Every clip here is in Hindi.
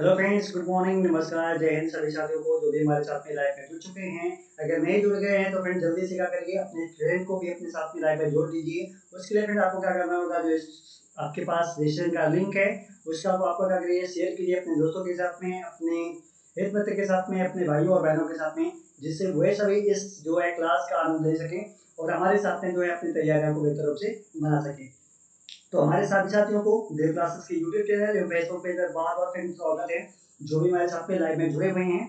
हेलो फ्रेंड्स, गुड मॉर्निंग, नमस्कार, जय हिंद सभी साथियों को जो भी हमारे साथ में लाइव में जुड़ चुके हैं। अगर नए जुड़ गए हैं तो फ्रेंड जल्दी से क्या करिए, अपने फ्रेंड को भी अपने साथ में लाइव में जोड़ दीजिए। उसके लिए फ्रेंड आपको क्या करना होगा, जो आपके पास रजिस्ट्रेशन का लिंक है उसका आपको क्या करिए, शेयर कीजिए अपने दोस्तों के साथ में, अपने हित मित्र के साथ में, अपने भाइयों और बहनों के साथ में, जिससे वे सभी इस जो है क्लास का आनंद ले सकें और हमारे साथ में जो है अपनी तैयारियों को बेहतर रूप से बना सकें। तो हमारे साथी साथियों को देव क्लासेस की यूट्यूब चैनल या फेसबुक पेज पर बहुत बहुत फ्रेंड्स स्वागत है, जो भी हमारे साथ में लाइव में जुड़े हुए हैं।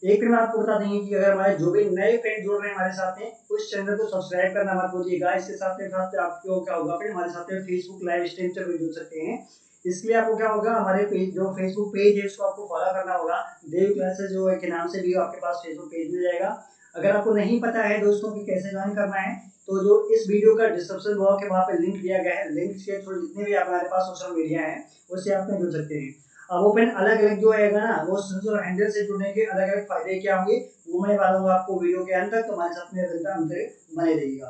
एक फिर मैं आपको बता देंगे कि अगर हमारे जो भी नए फ्रेंड जुड़ रहे हैं हमारे साथ में, उस चैनल को सब्सक्राइब करना मत भूलिएगा। इसके साथ में आपको क्या होगा, फिर हमारे साथ में फेसबुक लाइव स्ट्रीम से भी जुड़ सकते हैं। इसके लिए आपको क्या होगा, हमारे पेज जो फेसबुक पेज है उसको आपको फॉलो करना होगा। देव क्लासेस जो है के नाम से भी आपके पास फेसबुक पेज मिल जाएगा। अगर आपको नहीं पता है दोस्तों कि कैसे ज्वाइन करना है, तो जो इस वीडियो का डिस्क्रिप्शन बॉक्स है वहाँ पे लिंक दिया गया है। लिंक के थ्रू जितने भी हमारे पास सोशल मीडिया है उससे आप जुड़ सकते हैं। अब ओपन अलग अलग जो है ना, वो जो हैंडल से जुड़ने के अलग अलग फायदे क्या होंगे वो मैं बताऊंगा आपको वीडियो के अंत तक। तो हमारे साथ में बने रहिएगा।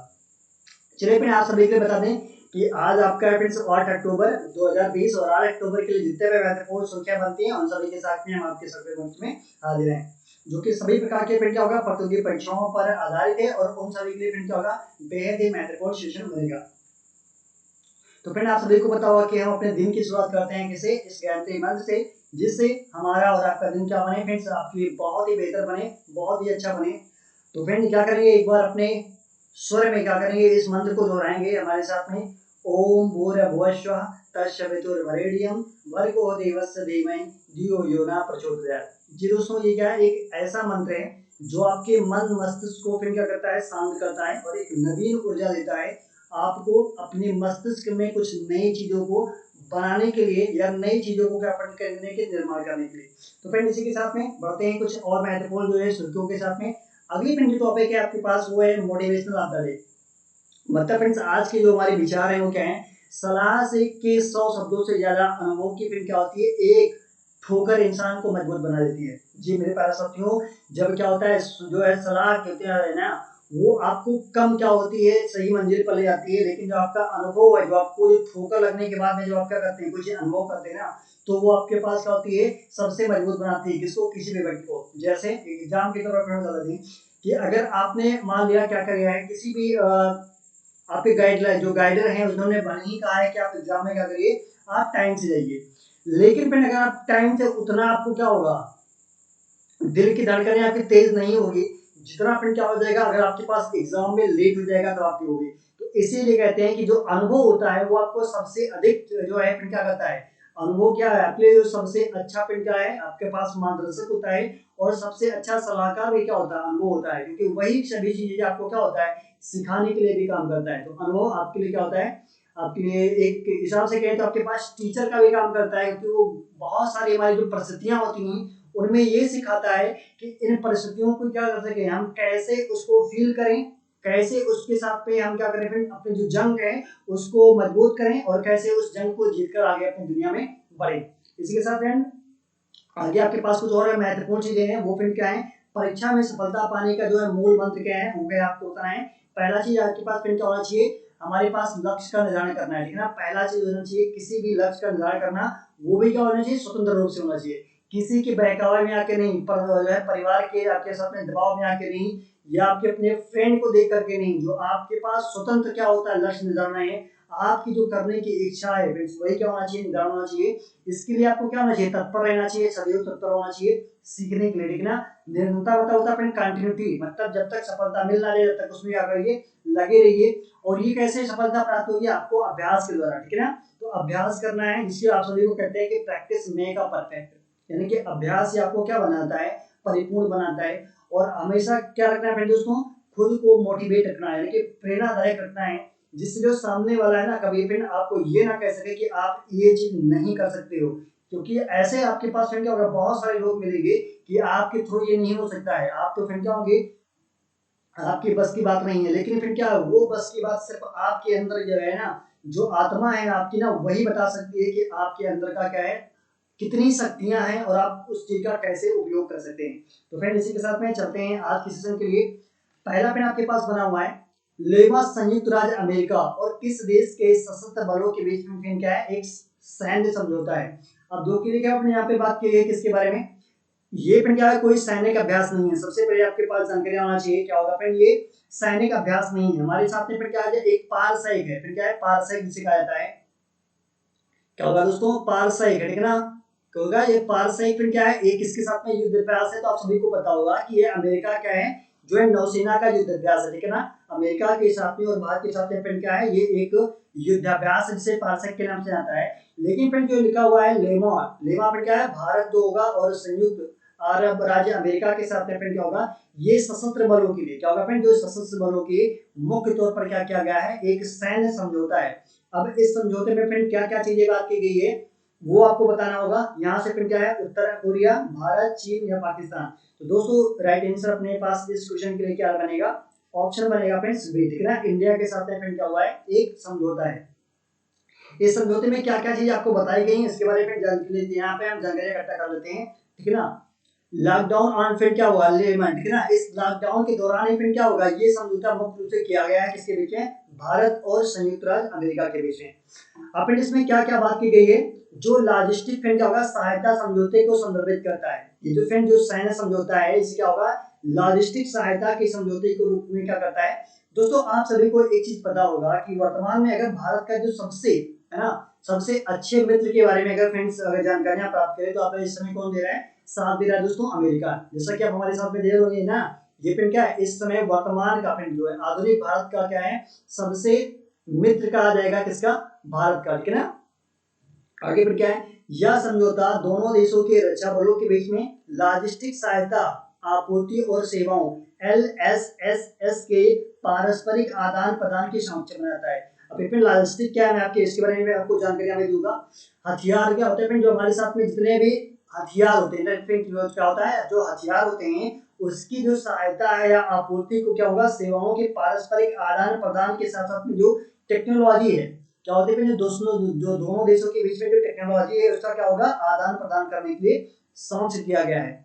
चलिए फिर आप सभी के लिए बता दें कि आज आपका है फ्रेंड्स 8 अक्टूबर 2020 और 8 अक्टूबर के लिए जितने भी महत्वपूर्ण संख्या बनती है उन सभी के साथ में हम आपके सर्वे मंच में हाजिर हैं, जो कि सभी प्रकार के फिर क्या होगा, प्रतियोगी परीक्षाओं पर आधारित है और उन सभी के लिए फिर क्या होगा, बेहद ही महत्वपूर्ण सेशन बनेगा। तो फ्रेंड आप सभी को पता होगा कि हम अपने दिन की शुरुआत करते हैं किसे, इस गायत्री मंत्र से, जिससे हमारा और आपका दिन क्या बने फ्रेंड्स, आपके लिए बहुत ही बेहतर बने, बहुत ही अच्छा बने। तो फ्रेंड क्या करेंगे, एक बार अपने स्वर में क्या करेंगे, इस मंत्र को दोहराएंगे हमारे साथ में। ओम भूर्भुवस्सुः तत्सवितुर्वरेण्यं भर्गो देवस्य धीमहि धियो यो न प्रचोदयात्। जी दोस्तों, ये क्या है, एक ऐसा मंत्र है जो आपके मन मस्तिष्क को फिर क्या करता है, शांत करता है और एक नवीन ऊर्जा देता है आपको अपने मस्तिष्क में कुछ नई चीजों को बनाने के लिए या नई चीजों को क्या करने के निर्माण करने के लिए। तो फ्रेंड इसी के साथ में बढ़ते हैं कुछ और महत्वपूर्ण जो है सुर्खियों के साथ में। अगली फ्रेंड जो टॉपिक है आपके पास वो है मोटिवेशनल ऑफ द डे। मतलब फ्रेंड्स आज के जो हमारे विचार हैं वो क्या है, सलाह से के 100 शब्दों से ज्यादा अनुभव की फिर क्या होती है, एक ठोकर इंसान को मजबूत बना देती है। जी मेरे प्यारे साथियों, जब क्या होता है जो है सलाह कहते हैं ना, वो आपको कम क्या होती है, सही मंजिल पर ले जाती है, लेकिन जो आपका अनुभव है, जो आपको जो ठोकर लगने के बाद में जो आप क्या करते हैं, कुछ अनुभव करते हैं ना, तो वो आपके पास क्या होती है, सबसे मजबूत बनाती है किसको, किसी भी व्यक्ति को। जैसे एग्जाम की तरफ बता दें कि अगर आपने मान लिया क्या कर है, किसी भी आपके गाइडलाइन जो गाइडर हैं उन्होंने ही कहा है कि आप एग्जाम में क्या करिए, आप टाइम से जाइए। लेकिन फिर अगर आप टाइम से उतना आपको क्या होगा, दिल की धड़कनें आपकी तेज नहीं होगी जितना फिर क्या हो जाएगा, अगर आपके पास एग्जाम में लेट हो जाएगा तो आपकी होगी। तो इसीलिए कहते हैं कि जो अनुभव होता है वो आपको सबसे अधिक जो है फिर क्या करता है, अनुभव क्या है आपके लिए, जो सबसे अच्छा फिर क्या है, आपके पास मार्गदर्शक होता है और सबसे अच्छा सलाहकार भी क्या होता है, अनुभव होता है, क्योंकि वही सभी चीजें आपको क्या होता है, सिखाने के लिए भी काम करता है। तो अनुभव आपके लिए क्या होता है, आपके लिए एक हिसाब से कहें तो आपके पास टीचर का भी काम करता है, क्योंकि वो बहुत सारी हमारी जो परिस्थितियां होती हैं उनमें ये सिखाता है कि इन परिस्थितियों को क्या कर सके, हम कैसे उसको फील करें, कैसे उसके साथ पे हम क्या करें, फिर अपने जो जंग है उसको मजबूत करें और कैसे उस जंग को जीतकर आगे अपनी दुनिया में बढ़े। इसी के साथ फ्रेंड आगे आपके पास कुछ और महत्वपूर्ण चीजें हैं, वो फिर क्या है, परीक्षा में सफलता पाने का जो है मूल मंत्र क्या है, वो मैं आपको बताना है। पहला चीज आपके पास फिर क्या होना चाहिए, हमारे पास लक्ष्य का निर्धारण करना है, ठीक है ना। पहला चीज होना चाहिए किसी भी लक्ष्य का निर्धारण करना, वो भी क्या होना चाहिए, स्वतंत्र रूप से होना चाहिए, किसी के बहकावे में आके नहीं, पर जो है परिवार के आपके साथ में दबाव में आके नहीं, या आपके अपने फ्रेंड को देख करके नहीं। जो आपके पास स्वतंत्र क्या होता है, लक्ष्य निर्धारण है, आपकी जो करने की इच्छा है वही क्या होना चाहिए, निर्धारण होना चाहिए। इसके लिए आपको क्या होना चाहिए, तत्पर रहना चाहिए, सदैव तत्पर होना चाहिए सीखने के लिए, ठीक ना। निरंतरता होता है कंटिन्यूटी, मतलब जब तक सफलता मिल ना रही तब तक उसमें क्या करिए, लगे रहिए। और ये कैसे सफलता प्राप्त होगी, आपको अभ्यास के द्वारा, ठीक है ना। तो अभ्यास करना है, जिससे आप सभी को कहते हैं कि प्रैक्टिस मेक अ परफेक्ट, यानी कि अभ्यास ही आपको क्या बनाता है, परिपूर्ण बनाता है। और हमेशा क्या रखना है दोस्तों, खुद को मोटिवेट रखना है, यानी कि प्रेरणादायक रखना है, जिससे जो सामने वाला है ना, कभी फिर आपको ये ना कह सके कि आप ये चीज नहीं कर सकते हो। क्योंकि ऐसे आपके पास फिर क्या होगा, बहुत सारे लोग मिलेंगे कि आपके थ्रू ये नहीं हो सकता है, आप तो फिर क्या होंगे, आपकी बस की बात नहीं है। लेकिन फिर क्या, वो बस की बात सिर्फ आपके अंदर जो है ना, जो आत्मा है आपकी ना, वही बता सकती है कि आपके अंदर का क्या है, कितनी शक्तियां हैं और आप उस चीज का कैसे उपयोग कर सकते हैं। तो फ्रेंड इसी के साथ में चलते हैं आज के सेशन के लिए। पहला पेन आपके पास बना हुआ है, लेवा संयुक्त राज्य अमेरिका और किस देश के सशस्त्र बलों के बीच में क्या है, एक सैन्य समझौता है। अब 2 के लिए क्या आपने यहाँ पे बात की है किसके बारे में, ये फ्रेंड क्या है कोई सैनिक अभ्यास नहीं है। सबसे पहले आपके पास जानकारी होना चाहिए क्या होगा फ्रेंड, ये सैनिक अभ्यास नहीं है। हमारे साथ में फिर क्या है, एक पारसैनिक है, फिर क्या है पारसैनिक जिसे कहा जाता है, क्या होगा दोस्तों पारसैनिक, ठीक है ना, क्या होगा ये पारसैनिक। फिर क्या है एक किसके साथ में युद्ध अभ्यास है, तो आप सभी को पता होगा कि ये अमेरिका क्या है जो है नौसेना का युद्ध अभ्यास है, ठीक है ना, अमेरिका के साथ में और भारत के साथ में फ्रेंड क्या है ये एक युद्ध अभ्यास है जिसे पारसैनिक के नाम से आता है। लेकिन फ्रेंड जो लिखा हुआ है लेमा, लेमा पर क्या है भारत 2 होगा और संयुक्त अरब राज्य अमेरिका के साथ में फ्रेंड क्या होगा ये सशस्त्र बलों के लिए क्या होगा फ्रेंड, जो सशस्त्र बलों के मुख्य तौर पर क्या किया गया है एक सैन्य समझौता है। अब इस समझौते में फ्रेंड क्या क्या चीजें बात की गई है वो आपको बताना होगा। यहाँ से फिर क्या है उत्तर कोरिया, भारत, चीन या पाकिस्तान। तो दोस्तों राइट आंसर अपने पास इस क्वेश्चन के लिए क्या बनेगा, ऑप्शन बनेगा फ्रेंड्स बी, ठीक है ना, इंडिया के साथ में क्या हुआ है एक समझौता है। इस समझौते में क्या क्या चीज आपको बताई गई है इसके बारे में जानकारी लेते हैं, यहाँ पे हम जानकारी इकट्ठा कर लेते हैं, ठीक है ना। लॉकडाउन ऑन फिर क्या हुआ लेमन, ठीक है ना, इस लॉकडाउन के दौरान ही फिर क्या होगा ये समझौता मुख्य रूप से किया गया है किसके बीच में, भारत और संयुक्त राज्य अमेरिका के बीच में। अब फिर इसमें क्या क्या बात की गई है, जो लॉजिस्टिक फ्रेंड क्या होगा सहायता समझौते को संदर्भित करता है। ये जो फ्रेंड जो सैन्य समझौता है इसे क्या होगा लॉजिस्टिक सहायता के समझौते के रूप में क्या करता है। दोस्तों आप सभी को एक चीज पता होगा कि वर्तमान में अगर भारत का जो सबसे है ना सबसे अच्छे मित्र के बारे में अगर फ्रेंड्स अगर जानकारियां प्राप्त करें तो आप इस समय कौन दे रहा है, साथ दे रहा है दोस्तों अमेरिका। जैसा कि आप हमारे साथ में दे रहे होंगे ना, ये फ्रेंड क्या है इस समय वर्तमान का फ्रेंड जो है आधुनिक भारत का क्या है सबसे मित्र कहा जाएगा किसका, भारत का, ठीक है ना। आगे फिर क्या है यह समझौता दोनों देशों के रक्षा बलों के बीच में लॉजिस्टिक सहायता आपूर्ति और सेवाओं LSSS के पारस्परिक आदान प्रदान की समीक्षा बनाता है। अब फिर लॉजिस्टिक क्या है आपके इसके बारे में आपको जानकारी मैं दूंगा। हथियार क्या होते हैं जो हमारे साथ में जितने भी हथियार होते हैं क्या होता है जो हथियार होते हैं उसकी जो सहायता है या आपूर्ति को क्या होगा सेवाओं के पारस्परिक आदान प्रदान के साथ साथ में जो टेक्नोलॉजी है क्या होती है जो दोनों देशों के बीच में जो टेक्नोलॉजी है उसका क्या होगा आदान प्रदान करने के लिए समझ किया गया है।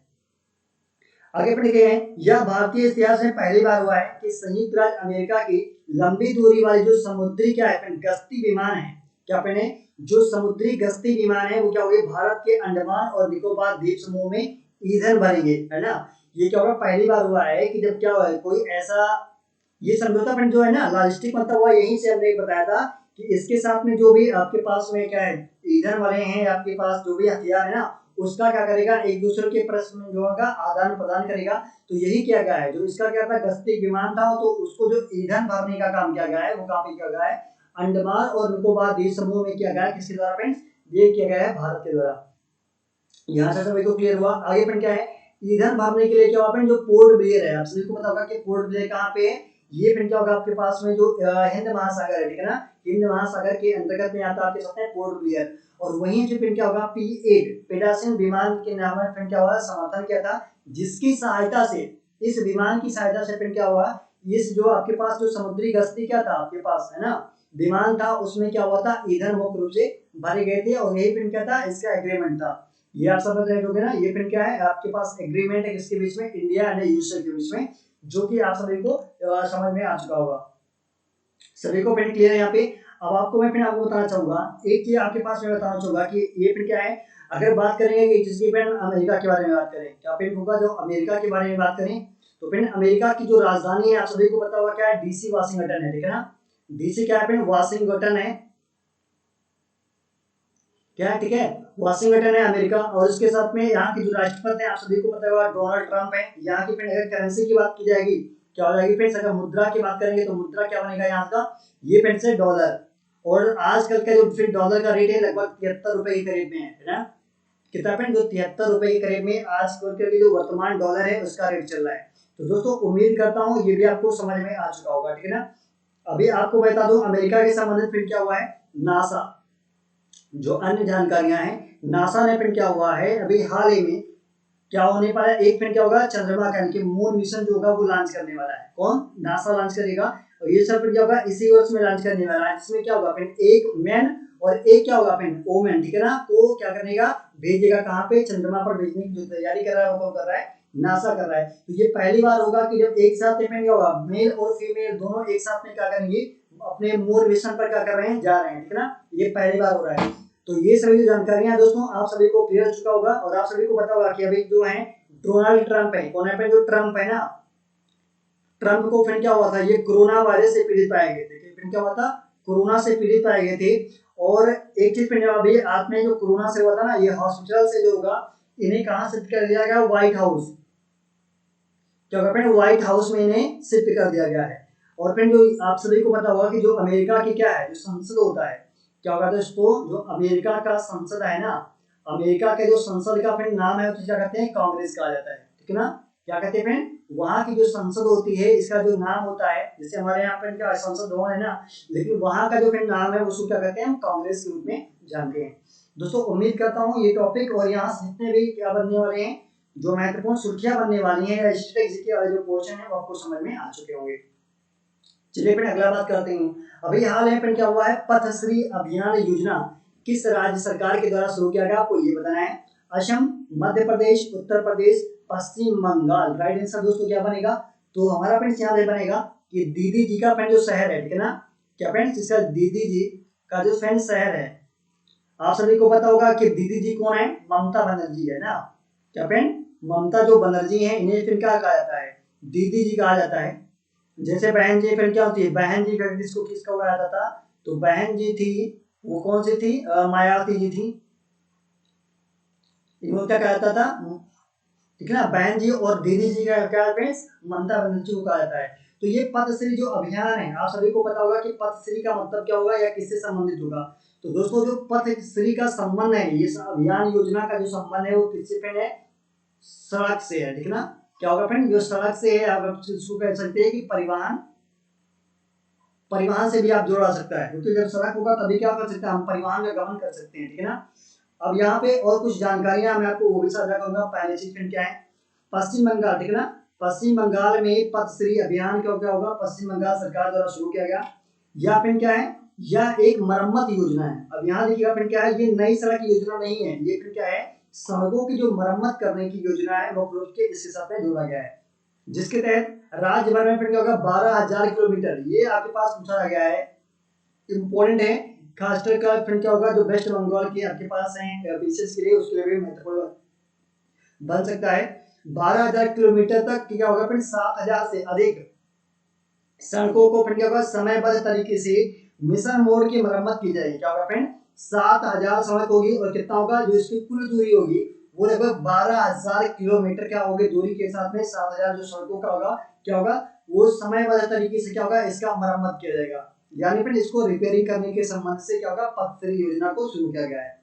आगे बढ़ गए हैं यह भारतीय इतिहास में पहली बार हुआ है कि संयुक्त राज्य अमेरिका की लंबी दूरी वाली जो समुद्री क्या है गश्ती विमान है, क्या पहने जो समुद्री गश्ती विमान है वो क्या होगी भारत के अंडमान और निकोबार द्वीप समूह में ईंधन भरेंगे, है ना। ये क्या होगा पहली बार हुआ है कि जब क्या हुआ है कोई ऐसा ये समझौता फ्रेंड जो है ना लॉजिस्टिक मतलब हुआ यहीं से हमने बताया था कि इसके साथ में जो भी आपके पास में क्या है ईंधन वाले हैं आपके पास जो भी हथियार है ना उसका क्या करेगा एक दूसरे के प्रश्न जो होगा आदान प्रदान करेगा। तो यही किया गया है जो इसका क्या था गश्ती विमान था तो उसको जो ईंधन भरने का काम किया गया है वो काफी किया गया है अंडमान और निकोबार द्वीप समूह में किया गया है किसके द्वारा फ्रेंड्स, ये किया गया है भारत के द्वारा। यहाँ से सभी को क्लियर हुआ। आगे फ्रेंड क्या है ईंधन भरने के लिए क्या हुआ जो पोर्ट ब्लेयर है आप सभी को पता होगा कि पोर्ट ब्लेयर कहाँ पे है, ये फिर क्या होगा आपके पास में जो हिंद महासागर है, ठीक है ना, हिंद महासागर के अंतर्गत में आता है आपके साथ में पोर्ट ब्लेयर। और वहीं जो फिर क्या होगा P8 पेडासिन विमान के नाम पर फिर क्या हुआ समर्थन किया था जिसकी सहायता से इस विमान की सहायता से फिर क्या हुआ इस जो आपके पास जो समुद्री गश्ती क्या था आपके पास है ना विमान था उसमें क्या हुआ था ईंधन मुख्य रूप से भरे गए थे और यही फिर क्या था इसका एग्रीमेंट था। ये आप समझ रहे होंगे ना, ये फिर क्या है आपके पास एग्रीमेंट है किसके बीच में इंडिया एंड यूएसए के बीच में जो कि आप सभी को समझ में आ चुका होगा। सभी को फिर क्लियर है यहाँ पे। अब आपको मैं फिर आपको बताना चाहूंगा एक चीज आपके पास मैं बताना चाहूंगा कि ये फिर क्या है अगर बात करेंगे कि जिसकी फिर अमेरिका के बारे में बात करें क्या फिर होगा जो अमेरिका के बारे में बात करें तो फिर अमेरिका की जो राजधानी है आप सभी को पता होगा क्या है DC वाशिंगटन है, ठीक है ना, DC क्या है फिर वाशिंगटन है क्या है, ठीक है, वाशिंगटन है अमेरिका। और इसके साथ में यहाँ के जो राष्ट्रपति हैं आप सभी को पता होगा डोनाल्ड ट्रंप है। यहाँ की फिर अगर करेंसी की बात की जाएगी क्या हो जाएगी फ्रेंड्स, अगर मुद्रा की बात करेंगे तो मुद्रा क्या बनेगा यहाँ का ये फ्रेंड्स है डॉलर। और आजकल का जो फिर डॉलर का रेट है लगभग 73 रुपए के करीब में है ना, कितना फ्रेंड जो 73 रुपए के करीब में आजकल के जो वर्तमान डॉलर है उसका रेट चल रहा है। तो दोस्तों उम्मीद करता हूँ ये भी आपको समझ में आ चुका होगा, ठीक है ना। अभी आपको बता दूं अमेरिका के संबंधित फिर क्या हुआ है नासा जो अन्य जानकारियां हैं नासा ने फिर क्या हुआ है अभी हाल ही में क्या होने पाया एक फिर क्या होगा चंद्रमा का यानी मून मिशन जो होगा वो लॉन्च करने वाला है, कौन नासा लॉन्च करेगा। और ये सब फिर क्या होगा इसी वर्ष में लॉन्च करने वाला है जिसमें क्या होगा फिर एक मैन और एक क्या होगा फिर वोमेन, ठीक है ना, को क्या करेगा भेजेगा कहाँ पे चंद्रमा पर भेजने की जो तैयारी कर रहा है वो कौन कर रहा है नासा कर रहा है। तो ये पहली बार होगा कि जब एक साथ में क्या होगा मेल और फीमेल दोनों एक साथ में क्या करेंगे अपने मून मिशन पर क्या कर रहे हैं जा रहे हैं, ठीक है ना, ये पहली बार हो रहा है। तो ये सभी जो जानकारियां दोस्तों आप सभी को क्लियर हो चुका होगा और आप सभी को पता होगा कि अभी जो है डोनाल्ड ट्रंप है, कौन है, जो ट्रंप है ना, ट्रंप को फिर क्या हुआ था, ये कोरोना वायरस से पीड़ित पाए गए थे। फिर क्या हुआ था, कोरोना से पीड़ित पाए गए थे। और एक चीज फिर अभी आपने जो कोरोना से हुआ था ना, ये हॉस्पिटल से जो होगा इन्हें कहाँ शिफ्ट कर दिया गया, व्हाइट हाउस। क्या होगा फिर, व्हाइट हाउस में इन्हें शिफ्ट कर दिया गया है। और फिर जो आप सभी को पता होगा कि जो अमेरिका की क्या है, जो संसद होता है, क्या होगा दोस्तों, जो अमेरिका का संसद है ना, अमेरिका के जो संसद का फिर नाम है उसे क्या कहते हैं, कांग्रेस कहा जाता है, ठीक है ना। क्या कहते हैं फिर, वहां की जो संसद होती है इसका जो नाम होता है, जैसे हमारे यहाँ पर क्या संसद भवन है ना, लेकिन वहां का जो फिर नाम है उसको क्या कहते हैं, हम कांग्रेस के रूप में जानते हैं। दोस्तों उम्मीद करता हूँ ये टॉपिक और यहाँ से जितने भी क्या बनने वाले हैं, जो महत्वपूर्ण सुर्खियां बनने वाली हैं या स्ट्रेटेजी वाले जो क्वेश्चन है वो आपको समझ में आ चुके होंगे। चलिए फिर अगला बात करते हैं। अभी हाल में फिर क्या हुआ है, पथश्री अभियान योजना किस राज्य सरकार के द्वारा शुरू किया गया, आपको ये बताना है। असम, मध्य प्रदेश, उत्तर प्रदेश, पश्चिम बंगाल। राइट आंसर दोस्तों क्या बनेगा, तो हमारा फ्रेंड्स यहाँ पे बनेगा कि दीदी जी का फ्रेंड जो शहर है, ठीक है ना, क्या फ्रेंड्स, इसका दीदी जी का जो फ्रेंड शहर है, आप सभी को पता होगा कि दीदी जी कौन है, ममता बनर्जी है ना। क्या फ्रेंड, ममता जो बनर्जी है इन्हें फिर क्या कहा जाता है, दीदी जी कहा जाता है। जैसे बहन जी फिर क्या होती है, बहन जी का किसको किसका कहा जाता था, तो बहन जी थी वो कौन सी थी, मायावती जी थी, इनको क्या कहा जाता था, ठीक है ना, बहन जी। और दीदी जी का क्या फ्रेंड्स, ममता बनर्जी को कहा जाता है। तो ये पथश्री जो अभियान है, आप सभी को पता होगा कि पथश्री का मतलब क्या होगा या किससे संबंधित होगा। तो दोस्तों जो पथश्री का संबंध है, ये अभियान योजना का जो संबंध है वो किससे फ्रेंड है, सड़क से है, ठीक है ना। क्या होगा फ्रेंड, जो सड़क से है, आप इसको कह सकते हैं कि परिवहन, परिवहन से भी आप जोड़ा सकता है, क्योंकि जब सड़क होगा तभी क्या कर सकते हैं, हम परिवहन का गमन कर सकते हैं, ठीक है ना। अब यहाँ पे और कुछ जानकारियां मैं आपको वो भी साझा करूंगा। पहले चीज फिर क्या है, पश्चिम बंगाल, ठीक है ना, पश्चिम बंगाल में पथश्री अभियान क्या होगा, पश्चिम बंगाल सरकार द्वारा शुरू किया गया। या फिर क्या है, यह एक मरम्मत योजना है। अब यहाँ देखिएगा फिर क्या है, ये नई सड़क योजना नहीं है, ये फिर क्या है, सड़कों की जो मरम्मत करने की योजना है वो के इसके साथ में जोड़ा गया है, जिसके तहत राज्य भर में फिर क्या होगा 12,000 किलोमीटर, ये आपके पास पूछा गया है, इंपॉर्टेंट है। खासकर का फिर क्या होगा, जो वेस्ट बंगाल के आपके पास है विशेष के लिए, उसके लिए भी महत्वपूर्ण बन सकता है। 12,000 किलोमीटर तक क्या होगा फिर, 7,000 से अधिक सड़कों को फिर क्या होगा, समयबद्ध तरीके से मिशन मोड की मरम्मत की जाएगी। क्या होगा फ्रेंड, 7,000 सड़क होगी और कितना होगा, जो इसकी कुल दूरी होगी वो लगभग 12,000 किलोमीटर क्या होगी, दूरी के साथ में 7,000 जो सड़कों का होगा, क्या होगा, वो समयबद्ध तरीके से क्या होगा, इसका मरम्मत किया जाएगा। यानी फिर इसको रिपेयरिंग करने के संबंध से क्या होगा, पथश्री योजना को शुरू किया गया है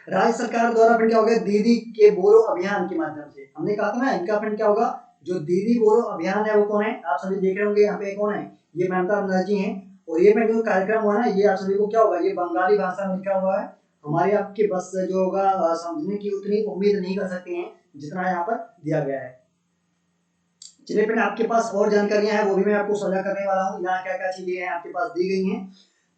राज्य सरकार द्वारा। फिर क्या होगा, दीदी के बोलो अभियान के माध्यम से, हमने कहा था ना इनका फिर क्या होगा, जो दीदी बोलो अभियान है वो कौन है, आप सभी देख रहे होंगे यहाँ पे कौन है, ये ममता बनर्जी हैं। और ये जो कार्यक्रम हुआ ना, ये आप सभी को क्या होगा, ये बंगाली भाषा में लिखा हुआ है, हमारे आपके बस जो होगा समझने की उतनी उम्मीद नहीं कर सकते हैं जितना यहाँ पर दिया गया है। चलिए फिर आपके पास और जानकारियां हैं वो भी मैं आपको साझा करने वाला हूँ, यहाँ क्या क्या चीजें हैं आपके पास दी गई हैं।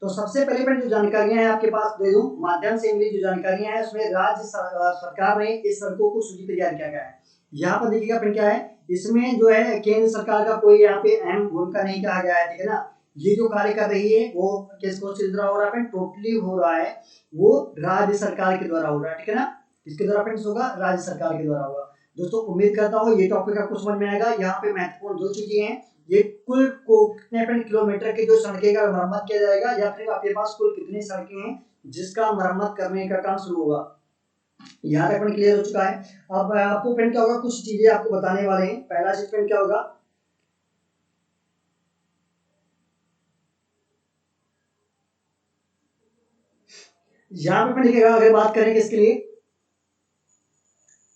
तो सबसे पहले मैं जो जानकारियां हैं आपके पास दे दूं, माध्यम से मिली जो जानकारियां हैं उसमें राज्य सरकार ने इस सड़कों को सूची तैयार किया गया है। यहाँ पर देखिएगा फिर क्या है, इसमें जो है केंद्र सरकार का कोई यहाँ पे अहम भूमिका नहीं कहा गया है, ठीक है ना। ये जो कार्य कर रही है वो किसको द्वारा हो रहा है, टोटली हो रहा है वो राज्य सरकार के द्वारा हो रहा है, ठीक है ना। किसके द्वारा फ्रेंड्स होगा, राज्य सरकार के द्वारा होगा। दोस्तों उम्मीद करता हूँ ये टॉपिक आपको समझ में आएगा। यहाँ पे महत्वपूर्ण दो चीजें हैं, ये कुल को कितने किलोमीटर की जो सड़कें का मरम्मत किया जाएगा, या फिर आपके पास कुल कितनी सड़कें हैं जिसका मरम्मत करने का काम शुरू होगा, यहाँ तक क्लियर हो चुका है। अब आपको फिर क्या होगा, कुछ चीजें आपको बताने वाले हैं। पहला चीज फिर क्या होगा, यहाँ पे लिखेगा, अगर बात करें किसके लिए,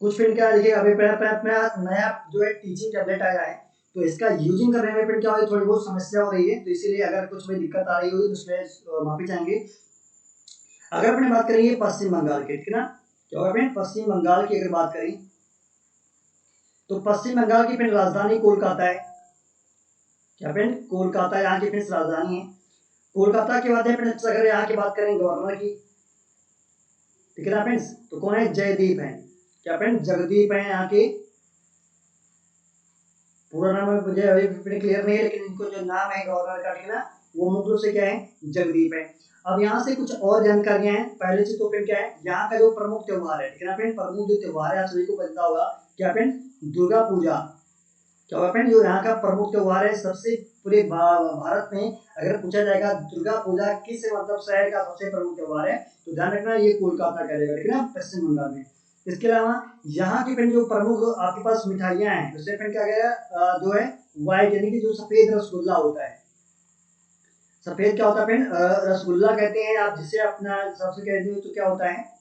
कुछ फिर क्या लिखेगा, अभी नया जो है टीचिंग टैबलेट आया है, तो इसका यूजिंग करने में फिर क्या हो, थोड़ी बहुत समस्या हो रही है, तो इसीलिए अगर कुछ भी दिक्कत आ रही होगी तो उसमें माफी चाहेंगे। अगर अपने बात करेंगे पश्चिम बंगाल की, ठीक है ना, क्या होगा अपने पश्चिम बंगाल की अगर बात करें तो पश्चिम बंगाल की फिर राजधानी कोलकाता है। क्या फ्रेंड, कोलकाता यहाँ की फिर राजधानी है। कोलकाता के बाद फ्रेंड्स अगर यहाँ की बात करें गवर्नर की, ठीक है ना फ्रेंड्स, तो कौन है, जयदीप है। क्या फ्रेंड, जगदीप है यहाँ के, पूरा नाम मुझे अभी क्लियर नहीं है, लेकिन इनको जो नाम है गवर्नर का, ठीक है ना, वो मुख्य रूप से क्या है, जगदीप है। अब यहाँ से कुछ और जानकारियां हैं पहले से। तो फिर क्या है, यहाँ का जो प्रमुख त्योहार है, ठीक है ना फ्रेंड, प्रमुख जो त्योहार है आप सभी को पता होगा क्या फ्रेंड, दुर्गा पूजा। क्या होगा फ्रेंड, जो यहाँ का प्रमुख त्योहार है सबसे पूरे भारत में अगर पूछा जाएगा दुर्गा पूजा किस मतलब शहर का सबसे प्रमुख त्योहार है, तो ध्यान रखना ये कोलकाता का रहेगा, ठीक है ना, पश्चिम बंगाल में। इसके अलावा यहाँ की फ्रेंड जो प्रमुख आपके पास मिठाइयाँ हैं, उससे फ्रेंड क्या गया जो है व्हाइट यानी कि जो सफेद रसगुल्ला होता है। सफेद क्या होता है फ्रेंड, रसगुल्ला कहते हैं आप जिसे अपना सबसे कहते हो। तो क्या होता है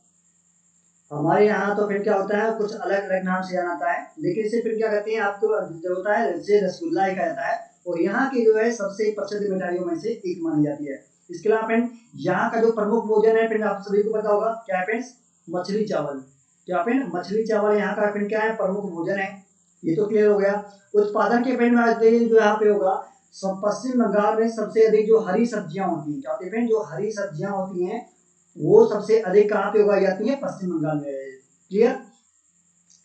हमारे यहाँ, तो फिर क्या होता है कुछ अलग अलग नाम से जाना जाता है, लेकिन इसे फिर क्या कहते हैं आपको जो होता है इसे रसगुल्ला ही कहा जाता है, और यहाँ की जो है सबसे प्रसिद्ध मिठाइयों में से एक मानी जाती है। इसके अलावा फ्रेंड यहाँ का जो प्रमुख भोजन है फ्रेंड आप सभी को पता होगा क्या है फ्रेंड्स, मछली चावल। क्या फ्रेंड, मछली चावल यहाँ का फ्रेंड क्या है, प्रमुख भोजन है। ये तो क्लियर हो गया। उत्पादन के फ्रेंड जो यहाँ पे होगा, सब पश्चिम बंगाल में सबसे अधिक जो हरी सब्जियां होती हैं, क्या होती है फ्रेंड, जो हरी सब्जियां होती हैं वो सबसे अधिक कहाँ पे उगाई जाती है, पश्चिम बंगाल में। क्लियर।